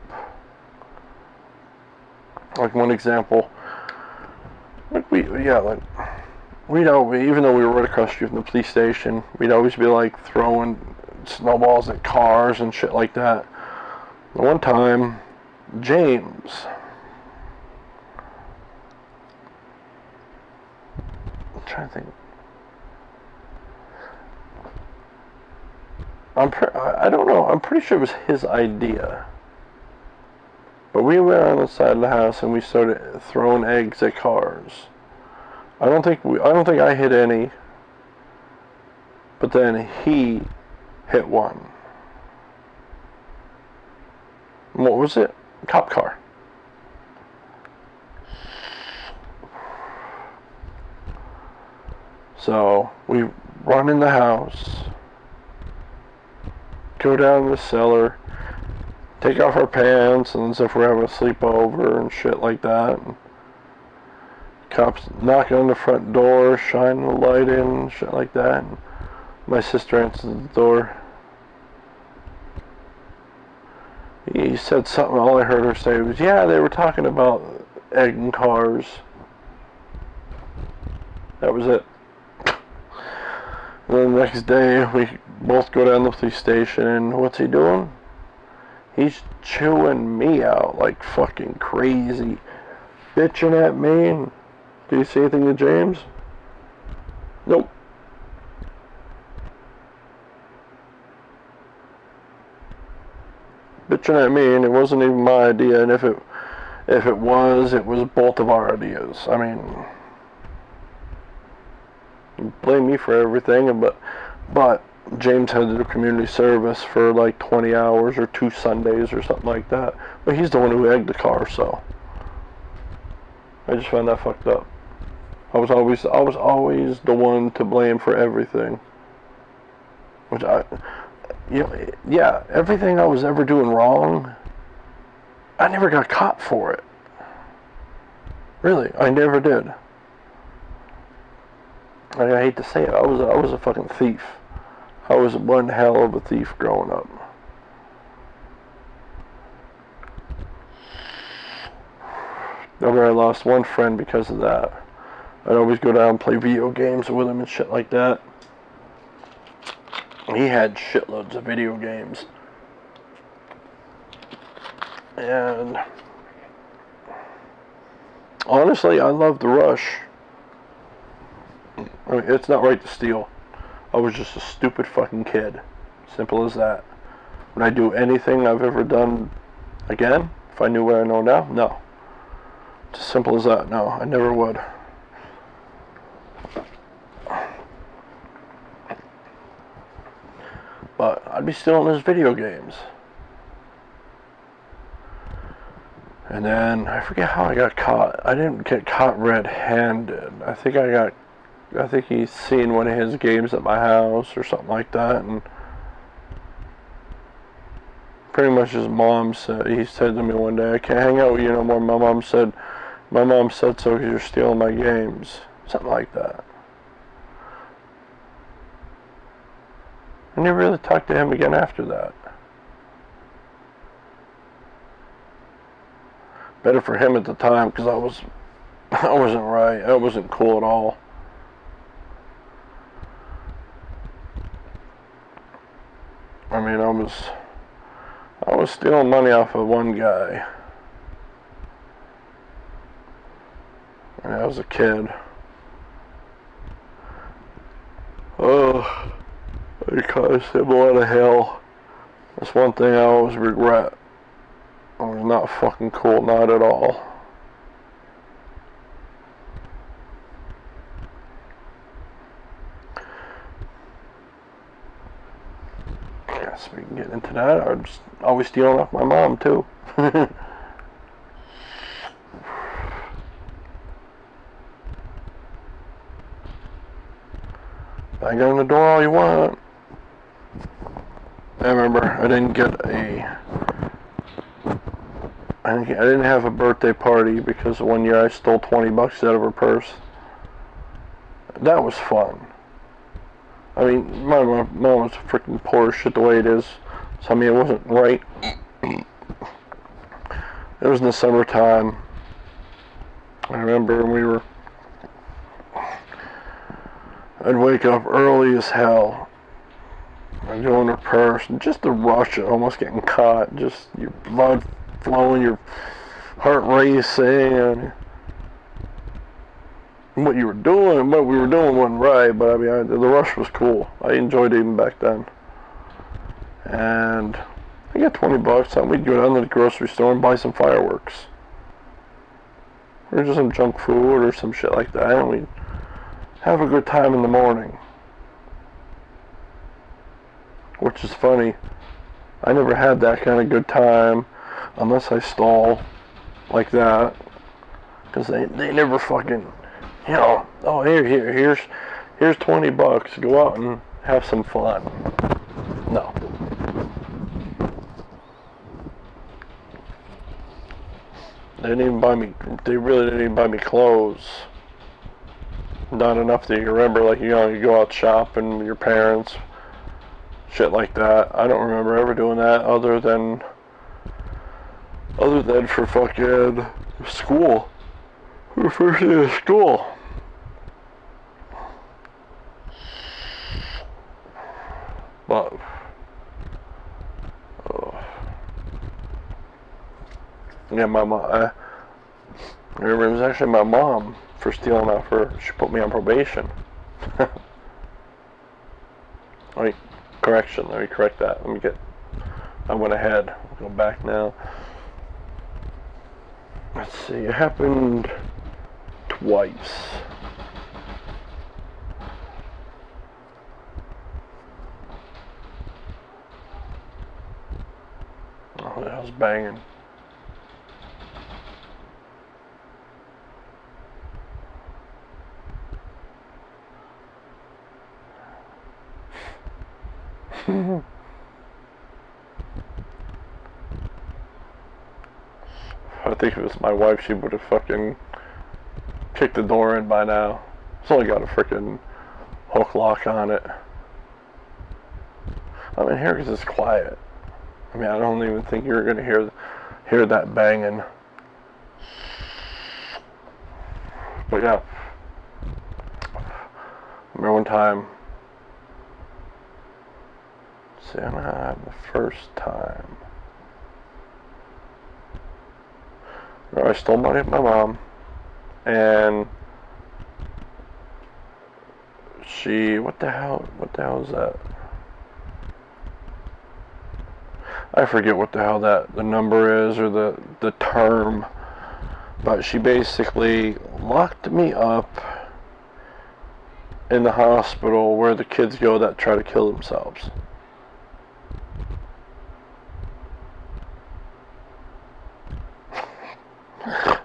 [SPEAKER 1] Like one example, even though we were right across the street from the police station, we'd always be like throwing snowballs at cars and shit like that. One time, James, I'm trying to think. I don't know. I'm pretty sure it was his idea. But we went on the side of the house and we started throwing eggs at cars. I don't think I hit any. But then he hit one. What was it? A cop car. So we run in the house, go down to the cellar, take off our pants, and as if we're having a sleepover and shit like that. And cops knocking on the front door, shining the light in, and shit like that. And my sister answered the door. He said something, all I heard her say was, yeah, they were talking about egging cars. That was it. And then the next day, we both go down to the police station, and what's he doing? He's chewing me out like fucking crazy. Bitching at me. Do you see anything to James? Nope. Bitching at me, and it wasn't even my idea, and if it was both of our ideas. I mean, you blame me for everything, but James had to do community service for like 20 hours or 2 Sundays or something like that. But he's the one who egged the car, so I just found that fucked up. I was always the one to blame for everything. Which yeah, everything I was ever doing wrong, I never got caught for it. Really, I never did. Like, I hate to say it, I was a fucking thief. I was one hell of a thief growing up. I lost one friend because of that. I'd always go down and play video games with him and shit like that. He had shitloads of video games. And honestly, I love the rush. I mean, it's not right to steal. I was just a stupid fucking kid. Simple as that. Would I do anything I've ever done again if I knew what I know now? No. It's as simple as that. No, I never would. But I'd be stealing his video games. And then I forget how I got caught. I didn't get caught red-handed. I think he's seen one of his games at my house or something like that, and pretty much his mom said, he said to me one day, I can't hang out with you no more. My mom said so because you're stealing my games. Something like that. I never really talked to him again after that. Better for him at the time, because I wasn't right. I wasn't cool at all. I mean, I was stealing money off of one guy. And I was a kid. Oh, I caused him a lot of hell. That's one thing I always regret. I was not fucking cool, not at all. Yes, we can get into that. I was always stealing off my mom, too. Bang on the door all you want. I remember I didn't have a birthday party because one year I stole $20 out of her purse. That was fun. I mean, my mom was freaking poor as shit the way it is. So, I mean, it wasn't right. It was in the summertime. I remember I'd wake up early as hell. I'd go in her purse. Just the rush of almost getting caught. Just your blood flowing, your heart racing, and what we were doing wasn't right, but I mean, the rush was cool. I enjoyed it even back then. And I got $20, and we'd go down to the grocery store and buy some fireworks. Or just some junk food or some shit like that, and we'd have a good time in the morning. Which is funny. I never had that kind of good time unless I stole like that. Because they never fucking, you know, oh, here's $20. Go out and have some fun. No. They really didn't even buy me clothes. Not enough that you remember, like, you know, you go out shopping with your parents. Shit like that. I don't remember ever doing that other than for fucking school. For first day of school. But yeah, my mom. I remember it was actually my mom for stealing off her. She put me on probation. Right. Correction, let me correct that. I went ahead. I'll go back now. Let's see, it happened twice. was banging. I think if it was my wife, she would have fucking kicked the door in by now. It's only got a freaking hook lock on it. I'm in here because it's quiet. I mean, I don't even think you're gonna hear that banging. But yeah, I remember one time. See, I'm gonna have the first time. I stole money from my mom, and she, what the hell is that? I forget what the hell the number is, or the term, but she basically locked me up in the hospital where the kids go that try to kill themselves.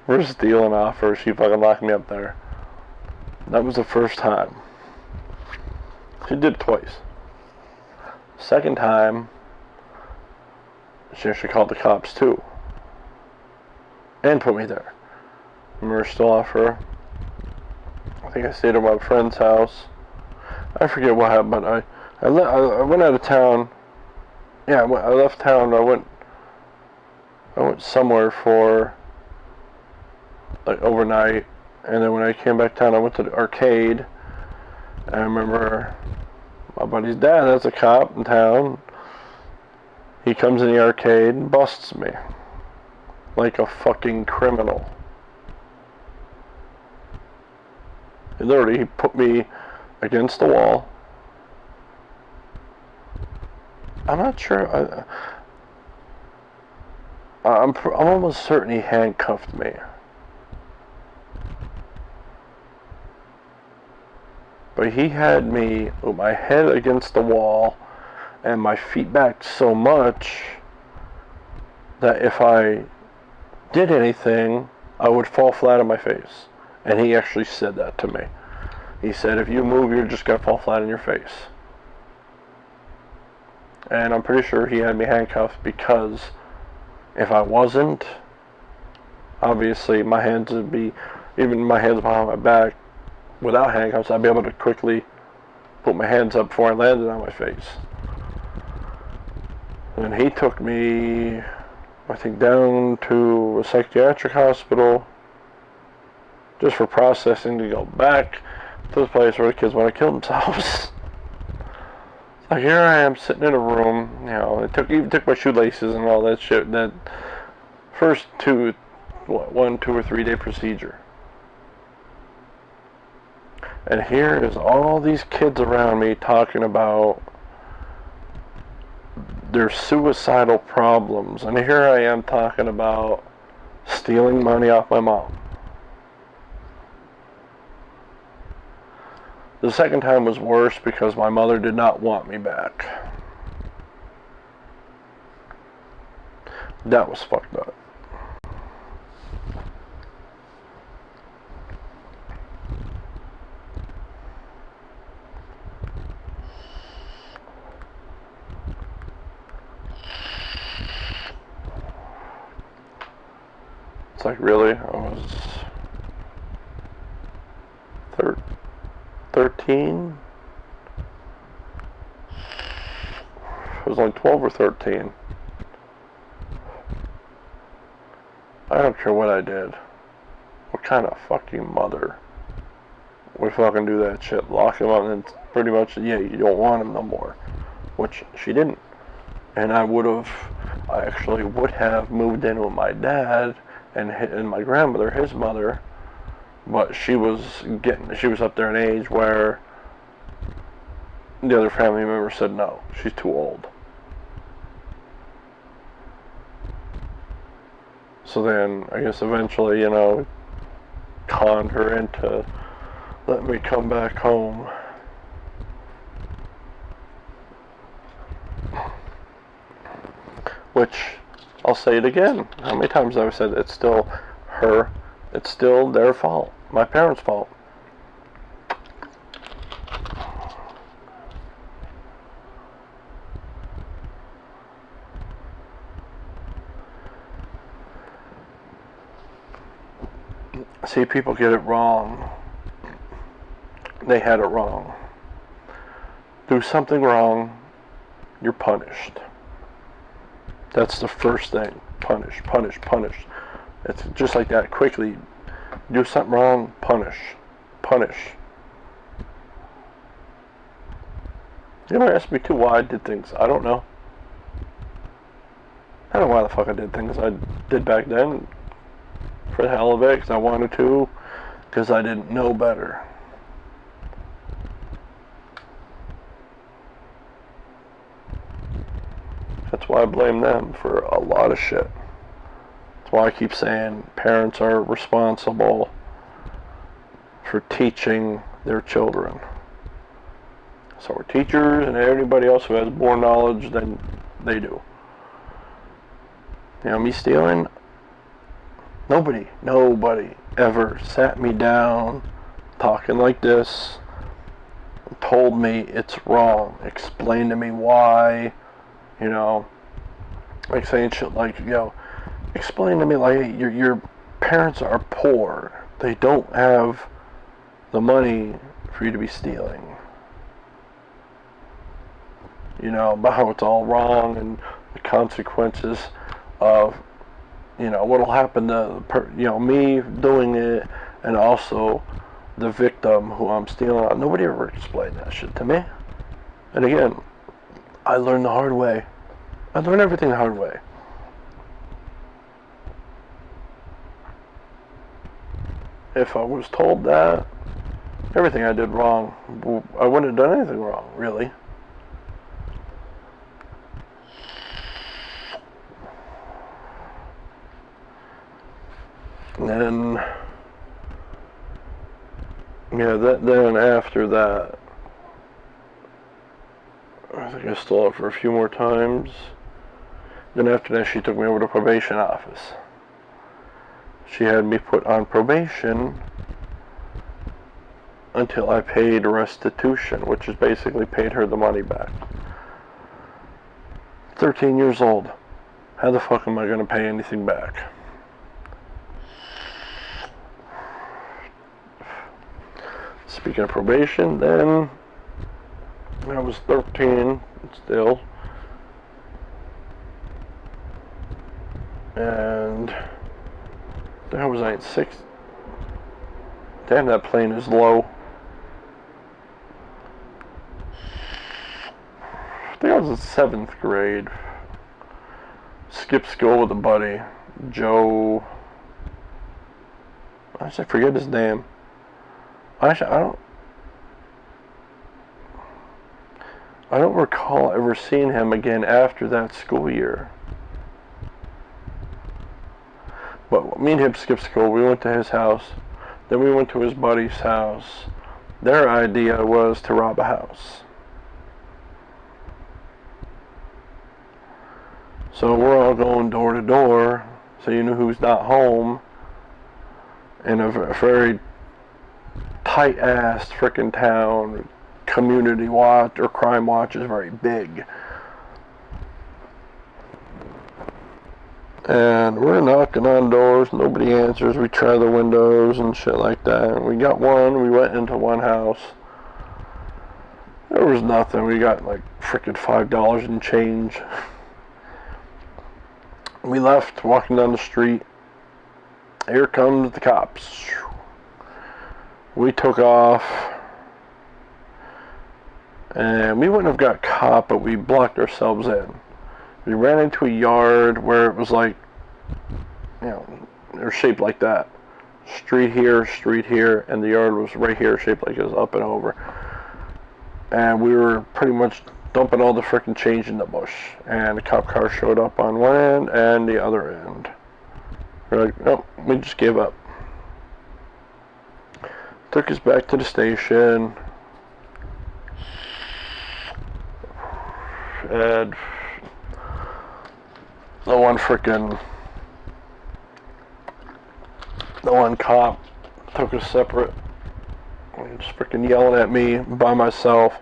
[SPEAKER 1] For stealing off her, she fucking locked me up there. That was the first time. She did it twice. Second time, she actually called the cops too. And put me there. I remember still off her. I think I stayed at my friend's house. I forget what happened, but I went out of town. Yeah, I left town. I went somewhere for like overnight, and then when I came back down, I went to the arcade. And I remember my buddy's dad, that's a cop in town. He comes in the arcade and busts me like a fucking criminal. He put me against the wall. I'm not sure. I'm almost certain he handcuffed me. But he had me with my head against the wall and my feet back so much that if I did anything, I would fall flat on my face. And he actually said that to me. He said, if you move, you're just going to fall flat on your face. And I'm pretty sure he had me handcuffed because if I wasn't, obviously my hands would be, even my hands behind my back, without handcuffs, I'd be able to quickly put my hands up before I landed on my face. And he took me, I think, down to a psychiatric hospital just for processing to go back to the place where the kids want to kill themselves. Like, here I am sitting in a room, you know, even took my shoelaces and all that shit. That first 2 or 3 day procedure. And here is all these kids around me talking about their suicidal problems. And here I am talking about stealing money off my mom. The second time was worse because my mother did not want me back. That was fucked up. It's like, really? I was 13? I was like 12 or 13. I don't care what I did. What kind of fucking mother would fucking do that shit? Lock him up and then pretty much, yeah, you don't want him no more. Which she didn't. And I actually would have moved in with my dad and my grandmother, his mother, but she was up there in age where the other family member said no, she's too old. So then I guess eventually, you know, conned her into letting me come back home. Which I'll say it again. How many times have I said it's still her, it's still their fault, my parents' fault. See, people get it wrong. They had it wrong. Do something wrong, you're punished. That's the first thing. Punish, punish, punish. It's just like that, quickly. Do something wrong, punish. Punish. You might ask me too why I did things. I don't know. I don't know why the fuck I did things I did back then. For the hell of it, because I wanted to. Because I didn't know better. That's why I blame them for a lot of shit. That's why I keep saying parents are responsible for teaching their children. So are teachers and anybody else who has more knowledge than they do. You know, me stealing, nobody ever sat me down talking like this and told me it's wrong, explained to me why. You know, like saying shit like, you know, explain to me like your parents are poor. They don't have the money for you to be stealing. You know, about how it's all wrong and the consequences of, you know, what'll happen to, you know, me doing it and also the victim who I'm stealing on. Nobody ever explained that shit to me. And again, I learned the hard way. I learned everything the hard way. If I was told that, everything I did wrong, I wouldn't have done anything wrong, really. And then, yeah, then after that, I think I stole it for a few more times. Then after that, she took me over to probation office. She had me put on probation until I paid restitution, which is basically paid her the money back. 13 years old. How the fuck am I going to pay anything back? Speaking of probation, then I was 13 still. And that was I in 6th. Damn, that plane is low. I think I was in 7th grade. Skipped school with a buddy, Joe. I forget his name. Actually, I don't recall ever seeing him again after that school year. But me and him skipped school. We went to his house. Then we went to his buddy's house. Their idea was to rob a house. So we're all going door to door, so you know who's not home. In a very tight-ass frickin' town. Community watch or crime watch is very big. And we're knocking on doors, nobody answers. We try the windows and shit like that. And we got one, we went into one house. There was nothing. We got like frickin' $5 in change. We left, walking down the street. Here comes the cops. We took off. And we wouldn't have got caught, but we blocked ourselves in. We ran into a yard where it was like, you know, it was shaped like that. Street here, and the yard was right here, shaped like it was up and over. And we were pretty much dumping all the frickin' change in the bush. And the cop car showed up on one end and the other end. We're like, nope, we just gave up. Took us back to the station. And the one cop took a separate, just freaking yelling at me by myself.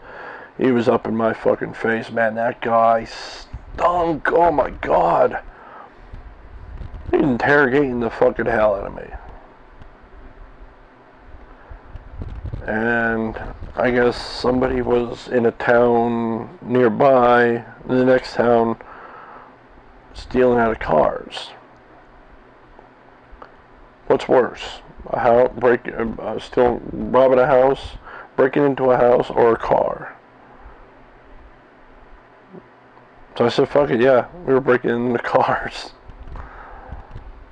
[SPEAKER 1] He was up in my fucking face, man. That guy stunk. Oh my god. He's interrogating the fucking hell out of me. And I guess somebody was in a town nearby, the next town, stealing out of cars. What's worse? Still robbing a house, breaking into a house, or a car? So I said, fuck it, yeah, we were breaking into cars.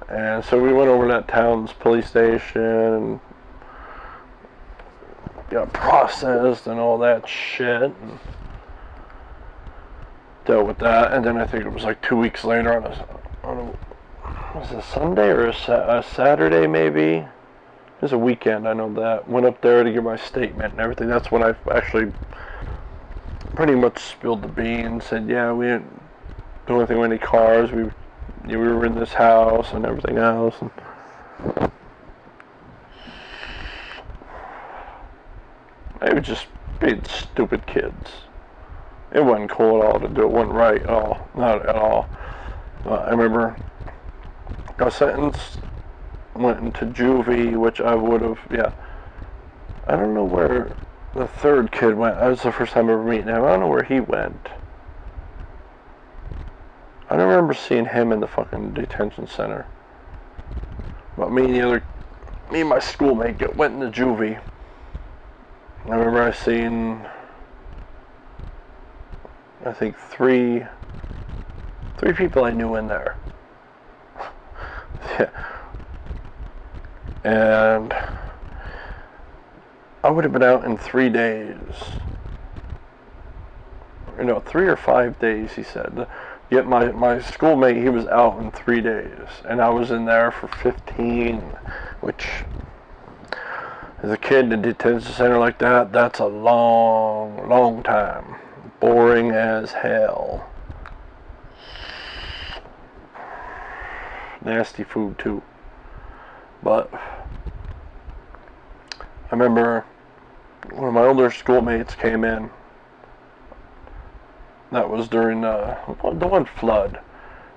[SPEAKER 1] And so we went over to that town's police station and got processed and all that shit. And dealt with that. And then I think it was like 2 weeks later was it a Sunday or a Saturday maybe? It was a weekend, I know that. Went up there to give my statement and everything. That's when I actually pretty much spilled the beans. Said, yeah, we didn't do anything with any cars. We were in this house and everything else. And they were just being stupid kids. It wasn't cool at all to do it. It wasn't right at all. Not at all. I remember got sentenced, went into juvie, which I would have, yeah. I don't know where the third kid went. That was the first time ever meeting him. I don't know where he went. I don't remember seeing him in the fucking detention center. But me and my schoolmate went into juvie. I remember I seen, I think three people I knew in there. Yeah. And I would have been out in 3 days. No, 3 or 5 days, he said. Yet my schoolmate, he was out in 3 days. And I was in there for 15, which, as a kid in a detention center like that, that's a long, long time. Boring as hell. Nasty food too. But I remember one of my older schoolmates came in. That was during the one flood.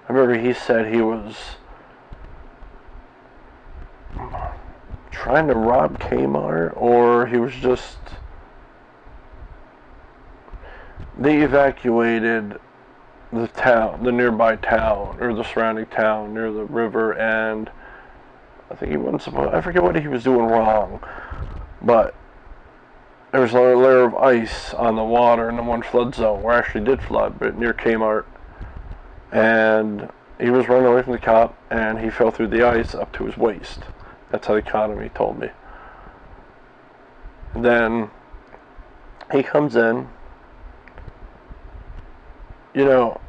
[SPEAKER 1] I remember he said he was trying to rob Kmart, or he was just, they evacuated the town, the nearby town, or the surrounding town near the river, and I think he wasn't supposed, I forget what he was doing wrong, but there was a layer of ice on the water in the one flood zone, where it actually did flood, but near Kmart, and he was running away from the cop, and he fell through the ice up to his waist. That's how the economy told me. Then he comes in. You know,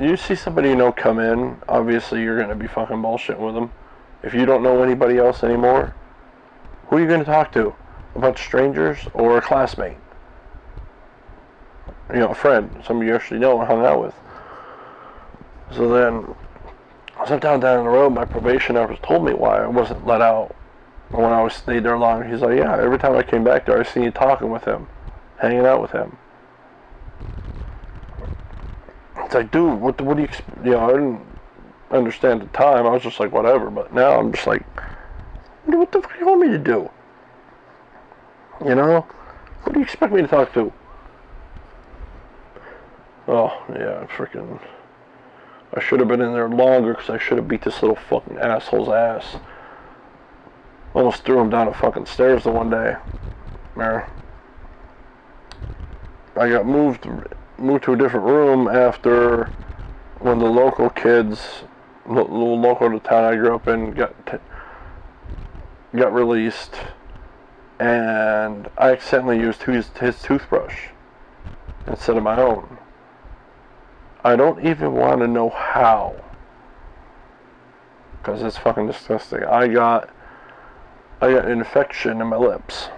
[SPEAKER 1] you see somebody you know come in, obviously you're going to be fucking bullshitting with them. If you don't know anybody else anymore, who are you going to talk to? A bunch of strangers or a classmate? You know, a friend, somebody you actually know and hung out with. So then, sometime down the road, my probation officer told me why I wasn't let out when I stayed there long. He's like, yeah, every time I came back there, I seen you talking with him, hanging out with him. It's like, dude, what do you, you know, I didn't understand at the time. I was just like, whatever. But now I'm just like, what the fuck do you want me to do? You know? What do you expect me to talk to? Oh, yeah, freaking, I should have been in there longer, because I should have beat this little fucking asshole's ass. Almost threw him down the fucking stairs the one day. There. I got moved to a different room after when the local kids, local to the town I grew up in, got released, and I accidentally used his toothbrush instead of my own. I don't even want to know how, because it's fucking disgusting. I got an infection in my lips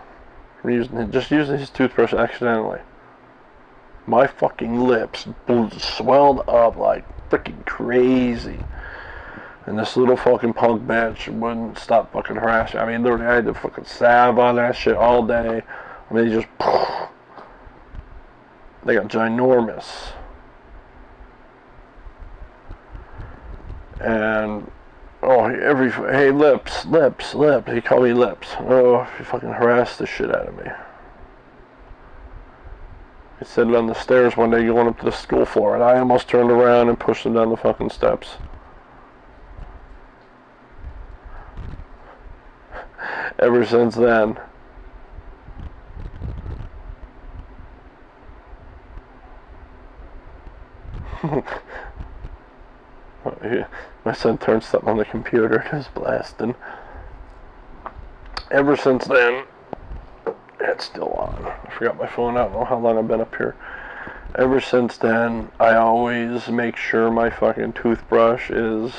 [SPEAKER 1] from just using his toothbrush accidentally. My fucking lips swelled up like freaking crazy. And this little fucking punk bitch wouldn't stop fucking harassing. I mean, literally, I had to fucking salve on that shit all day. I mean, they got ginormous. And, oh, hey, Lips. He called me Lips. Oh, he fucking harassed the shit out of me. He said it on the stairs one day going up to the school floor, and I almost turned around and pushed him down the fucking steps. Ever since then. My son turned something on the computer and is blasting. Ever since then, it's still on. I forgot my phone. I don't know how long I've been up here. Ever since then, I always make sure my fucking toothbrush is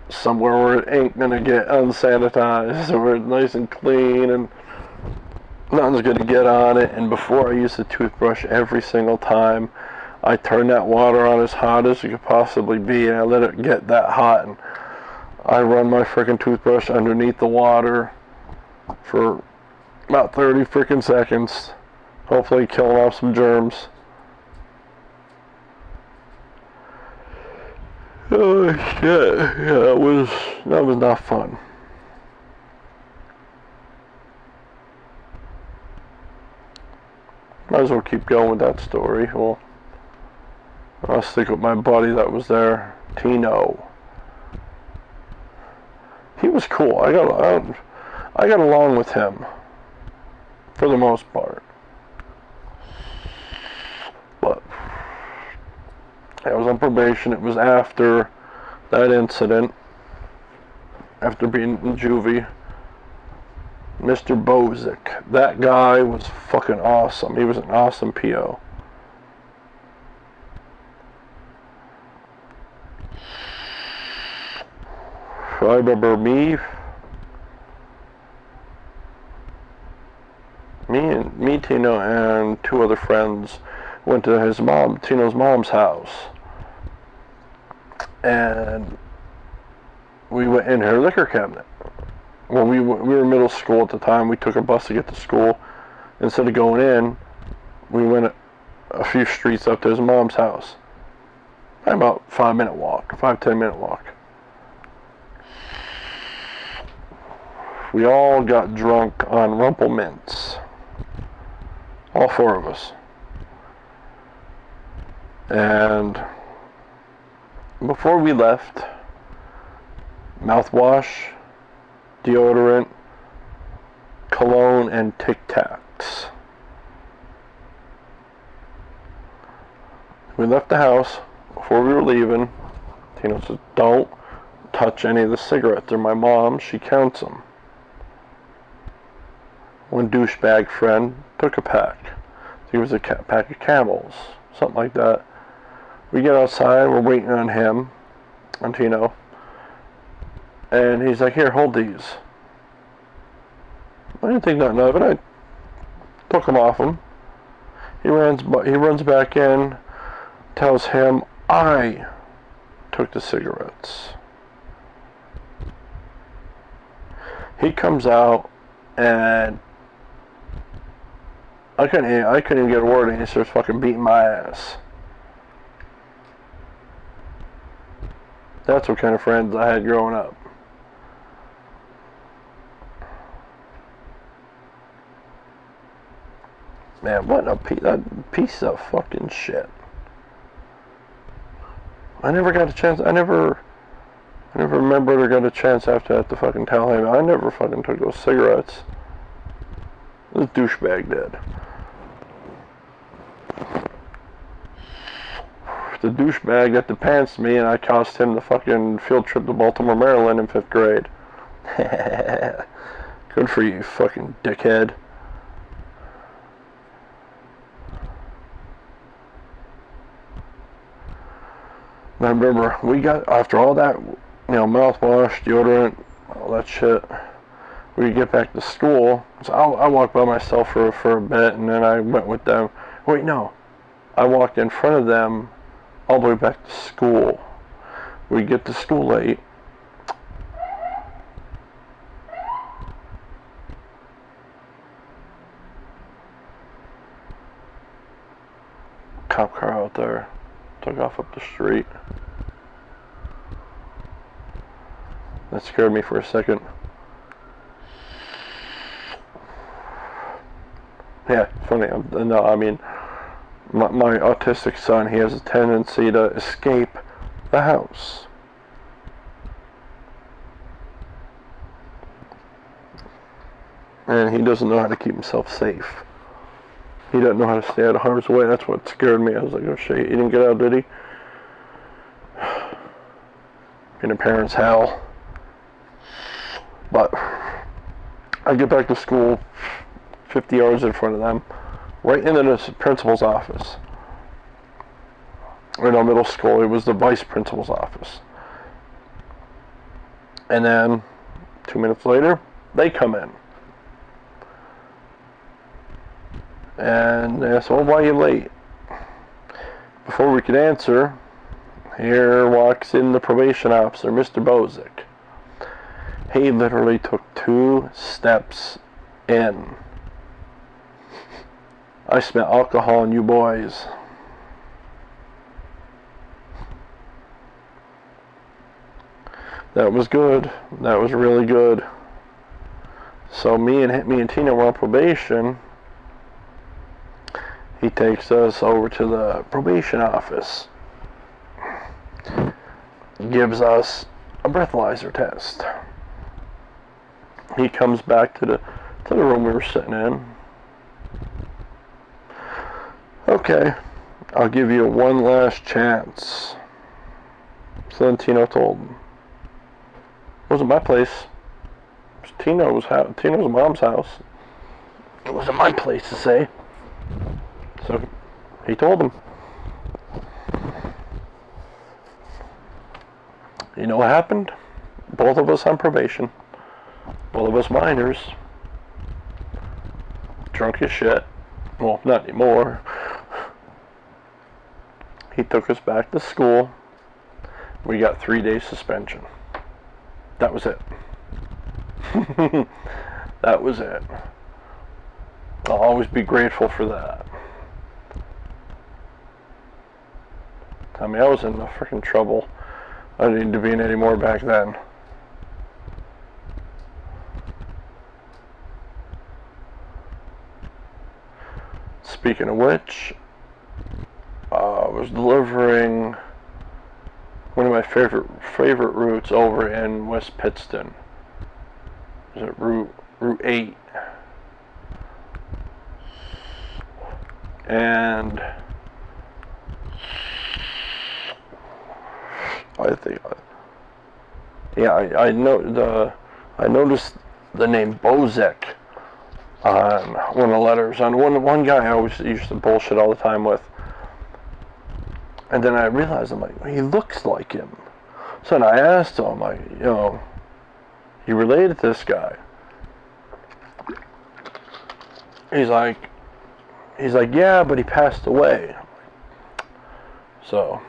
[SPEAKER 1] somewhere where it ain't gonna get unsanitized, where it's nice and clean and nothing's gonna get on it. And before I use the toothbrush, every single time I turn that water on as hot as it could possibly be, and I let it get that hot, and I run my freaking toothbrush underneath the water for about 30 freaking seconds, hopefully killing off some germs. Oh shit, yeah, that was not fun. Might as well keep going with that story. Well, I'll stick with my buddy that was there, Tino. He was cool. I got along with him for the most part. But I was on probation. It was after that incident, after being in juvie. Mr. Bozick. That guy was fucking awesome. He was an awesome PO. I remember me, Tino, and two other friends went to Tino's mom's house, and we went in her liquor cabinet. Well, we were in middle school at the time. We took a bus to get to school. Instead of going in, we went a few streets up to his mom's house. About 10 minute walk. We all got drunk on Rumple Mints. All four of us. And before we left, mouthwash, deodorant, cologne, and Tic Tacs. We left the house. Before we were leaving, Tino says, "Don't touch any of the cigarettes. They're my mom's. She counts them." One douchebag friend took a pack. I think it was a pack of Camels, something like that. We get outside, we're waiting on him, on Tino, and he's like, "Here, hold these." I didn't think nothing of it. I took them off him. He runs back in, tells him I took the cigarettes. He comes out, and I couldn't even get a word in. He starts fucking beating my ass. That's what kind of friends I had growing up. Man, what a piece of fucking shit. I never got a chance. I never remembered or got a chance after that to fucking tell him. I never fucking took those cigarettes. This douchebag did. The douchebag that pantsed me, and I cost him the fucking field trip to Baltimore, Maryland in 5th grade. Good for you, fucking dickhead. I remember we got, after all that, mouthwash, deodorant, all that shit, we get back to school. So I walked by myself for a bit, and then I went with them. Wait, no. I walked in front of them all the way back to school. We get to school late. Cop car out there. Took off up the street. That scared me for a second. Yeah, funny. No, I mean, my autistic son, he has a tendency to escape the house. And he doesn't know how to keep himself safe. He doesn't know how to stay out of harm's way. That's what scared me. I was like, oh shit, he didn't get out, did he? In a parent's hell. But I get back to school 50 yards in front of them, right into the principal's office. In our middle school, it was the vice principal's office. And then 2 minutes later, they come in. And they asked, well, why are you late? Before we could answer, here walks in the probation officer, Mr. Bozick. He literally took 2 steps in. I smell alcohol in you boys. That was good. That was really good. So me and Tina were on probation. He takes us over to the probation office. Gives us a breathalyzer test. He comes back to the room we were sitting in. Okay, I'll give you one last chance. So then Tino told him. It wasn't my place. It was Tino's mom's house. It wasn't my place to say. So he told him. You know what happened? Both of us on probation. Both of us minors. Drunk as shit. Well, not anymore. He took us back to school. We got 3 days suspension. That was it. That was it. I'll always be grateful for that. I mean, I was in freaking trouble. I didn't need to be in any more back then. Speaking of which, I was delivering one of my favorite routes over in West Pittston. Is it Route 8? And I think, yeah, I noticed the name Bozick on one of the letters on one guy I always used to bullshit all the time with. And then I realized, I'm like, he looks like him. So then I asked him, like, you know, you related to this guy? He's like, yeah, but he passed away. So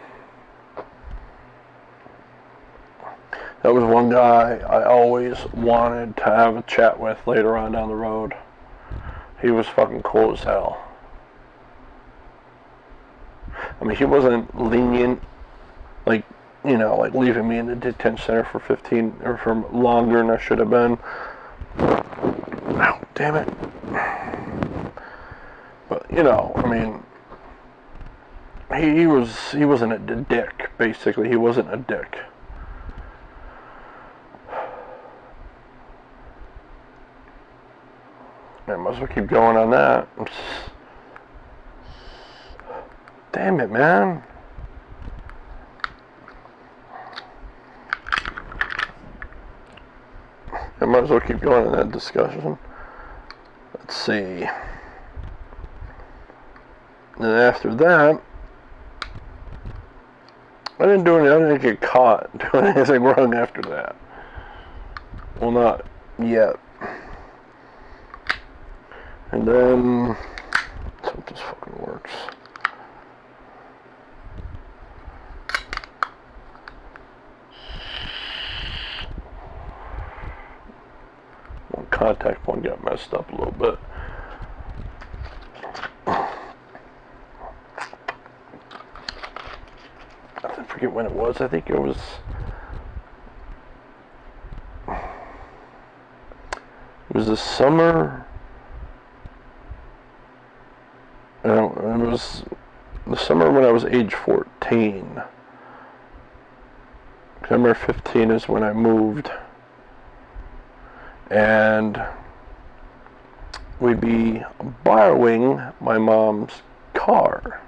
[SPEAKER 1] that was one guy I always wanted to have a chat with later on down the road. He was fucking cool as hell. I mean, he wasn't lenient, like, you know, like leaving me in the detention center for 15 or for longer than I should have been. Ow, damn it. But, you know, I mean, he wasn't a dick, basically. He wasn't a dick. I might as well keep going on that. Damn it, man. I might as well keep going in that discussion. Let's see. Then after that, I didn't get caught doing anything wrong after that. Well, not yet. And then, let's hope this fucking works. contact point got messed up a little bit. I forget when it was. I think it was the summer. It was the summer when I was age 14. September 15 is when I moved, and we'd be borrowing my mom's car.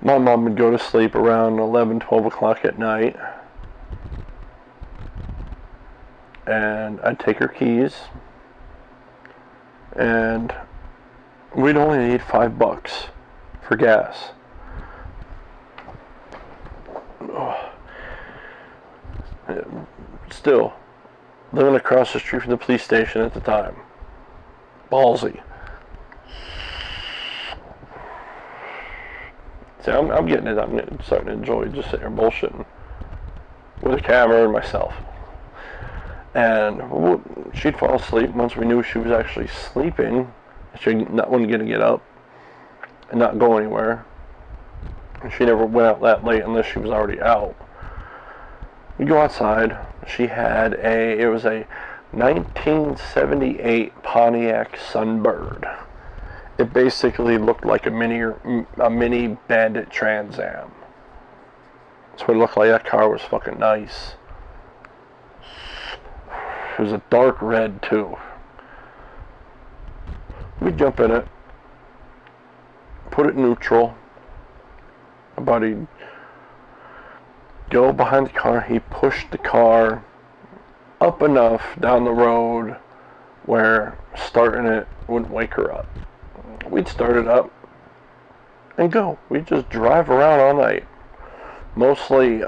[SPEAKER 1] My mom would go to sleep around 11, 12 o'clock at night, and I'd take her keys, and we'd only need $5 for gas. Still, living across the street from the police station at the time. Ballsy. See, I'm getting it. I'm starting to enjoy just sitting here bullshitting with a camera and myself. And she'd fall asleep once we knew she was actually sleeping. She wasn't going to get up and not go anywhere. And she never went out that late unless she was already out. We go outside. She had it was a 1978 Pontiac Sunbird. It basically looked like a mini Bandit Trans Am. That's what it looked like. That car was fucking nice. It was a dark red too. We jump in it, put it neutral. My buddy go behind the car. He pushed the car up enough down the road where starting it wouldn't wake her up. We'd start it up and go. We'd just drive around all night, mostly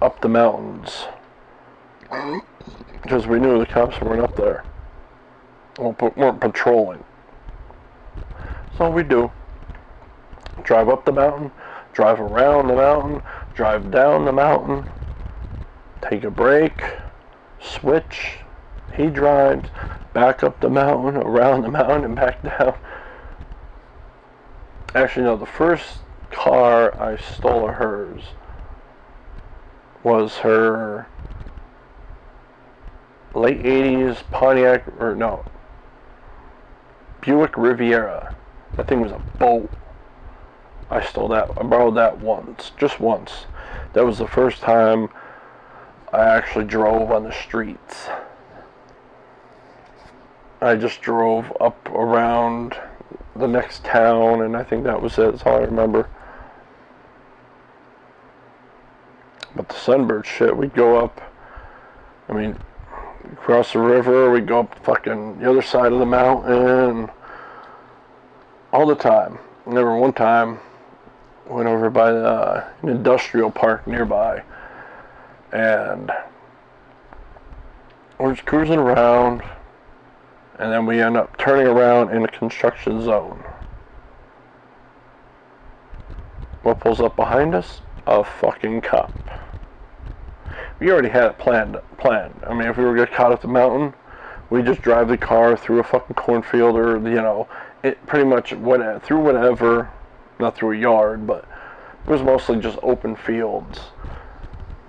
[SPEAKER 1] up the mountains, because we knew the cops weren't up there, weren't patrolling. So we do. Drive up the mountain, drive around the mountain, drive down the mountain, take a break, switch. He drives back up the mountain, around the mountain, and back down. Actually, no, the first car I stole of hers was her late 80s Pontiac, or no, Buick Riviera. That thing was a boat. I stole that. I borrowed that once, just once. That was the first time I actually drove on the streets. I just drove up around the next town, and I think that was it. That's all I remember. But the Sunbird shit, we'd go up, I mean, across the river, we'd go up fucking the other side of the mountain, all the time. I remember one time, went over by an industrial park nearby, and we're just cruising around, and then we end up turning around in a construction zone. What pulls up behind us? A fucking cop. We already had it planned. I mean, if we were going to get caught at the mountain, we just drive the car through a fucking cornfield, or, you know, it pretty much went through whatever, not through a yard, but it was mostly just open fields.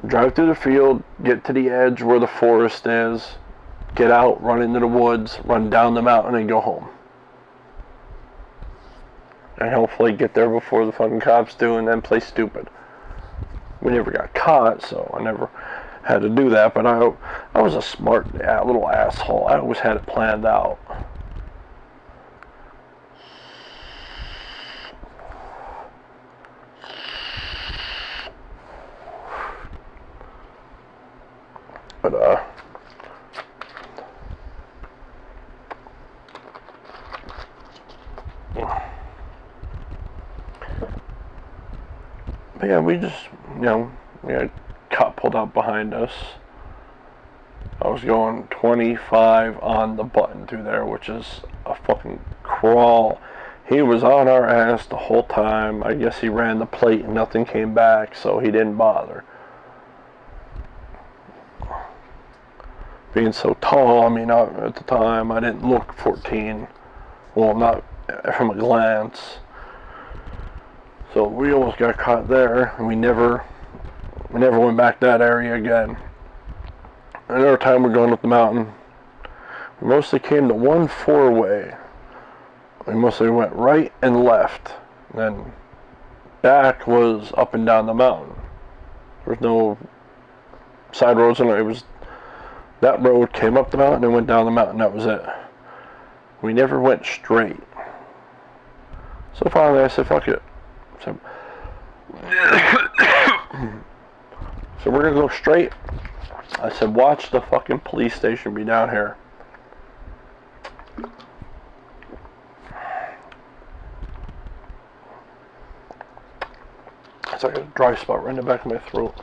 [SPEAKER 1] Drive through the field, get to the edge where the forest is, get out, run into the woods, run down the mountain, and go home. And hopefully get there before the fucking cops do, and then play stupid. We never got caught, so I never had to do that, but I was a smart little asshole. I always had it planned out. But yeah, we just, you know, we had a cop pulled out behind us. I was going 25 on the button through there, which is a fucking crawl. He was on our ass the whole time. I guess he ran the plate and nothing came back, so he didn't bother. being so tall, I mean, at the time, I didn't look 14. Well, not from a glance. So we almost got caught there, and we never went back that area again. Another time we're going up the mountain, we mostly came to one four-way. We mostly went right and left. And then back was up and down the mountain. There was no side roads, and it was that road came up the mountain and went down the mountain. That was it. We never went straight. So finally I said, fuck it. So we're gonna go straight. I said, watch the fucking police station be down here. It's like a dry spot right in the back of my throat.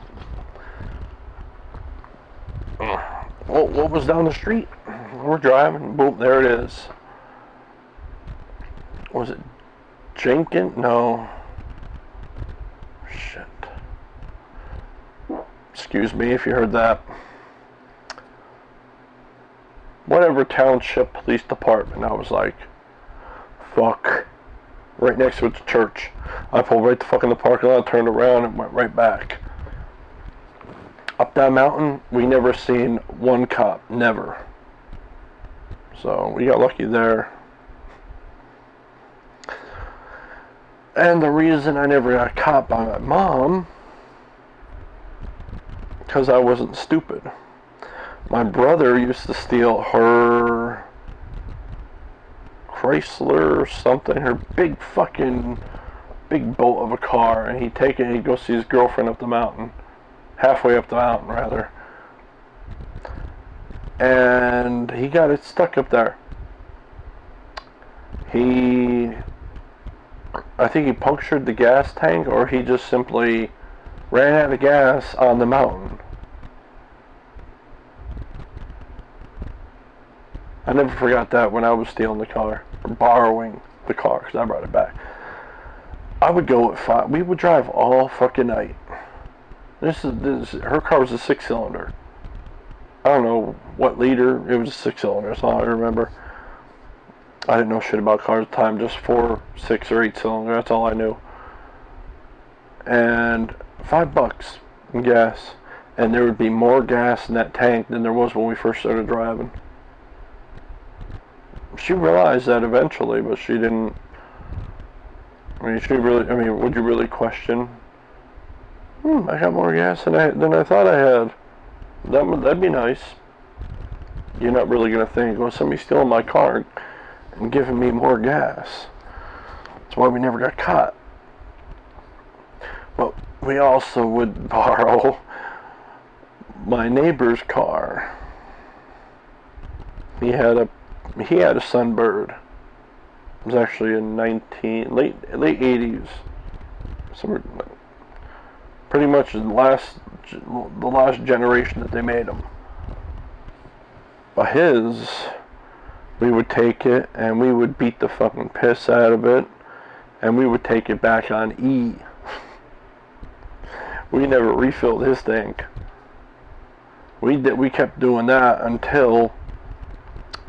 [SPEAKER 1] Well, what was down the street? We're driving, boom, there it is. Was it Jenkins? No. Shit. Excuse me if you heard that. Whatever township police department. I was like, fuck. Right next to it's a church. I pulled right the fuck in the parking lot, turned around, and went right back. Up that mountain, we never seen one cop. Never. So we got lucky there. And the reason I never got caught by my mom, because I wasn't stupid. My brother used to steal her Chrysler or something, her big boat of a car, and he'd go see his girlfriend up the mountain, halfway up the mountain rather, and he got it stuck up there. I think he punctured the gas tank, or he just simply ran out of gas on the mountain. I never forgot that when I was stealing the car, or borrowing the car, because I brought it back. I would go at 5. We would drive all fucking night. Her car was a 6-cylinder. I don't know what liter. It was a 6-cylinder. That's all I remember. I didn't know shit about cars at the time. Just 4, 6, or 8-cylinder. That's all I knew. And $5 in gas, and there would be more gas in that tank than there was when we first started driving. She realized that eventually, but she didn't. I mean, would you really question? I got more gas than I thought I had. That'd be nice. You're not really gonna think, well, somebody's stealing my car and giving me more gas. That's why we never got caught. But we also would borrow my neighbor's car. He had a Sunbird. It was actually in late 80s. Somewhere, pretty much the last generation that they made them. But his, we would take it and we would beat the fucking piss out of it, and we would take it back on E. We never refilled his tank. We kept doing that until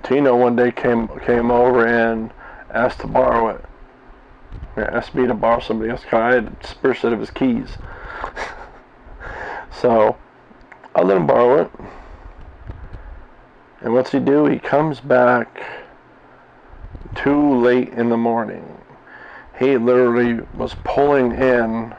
[SPEAKER 1] Tino one day came over and asked to borrow it. He asked me to borrow somebody else's car. I had a spare set of his keys. So I let him borrow it. And what's he do? He comes back too late in the morning. He literally was pulling in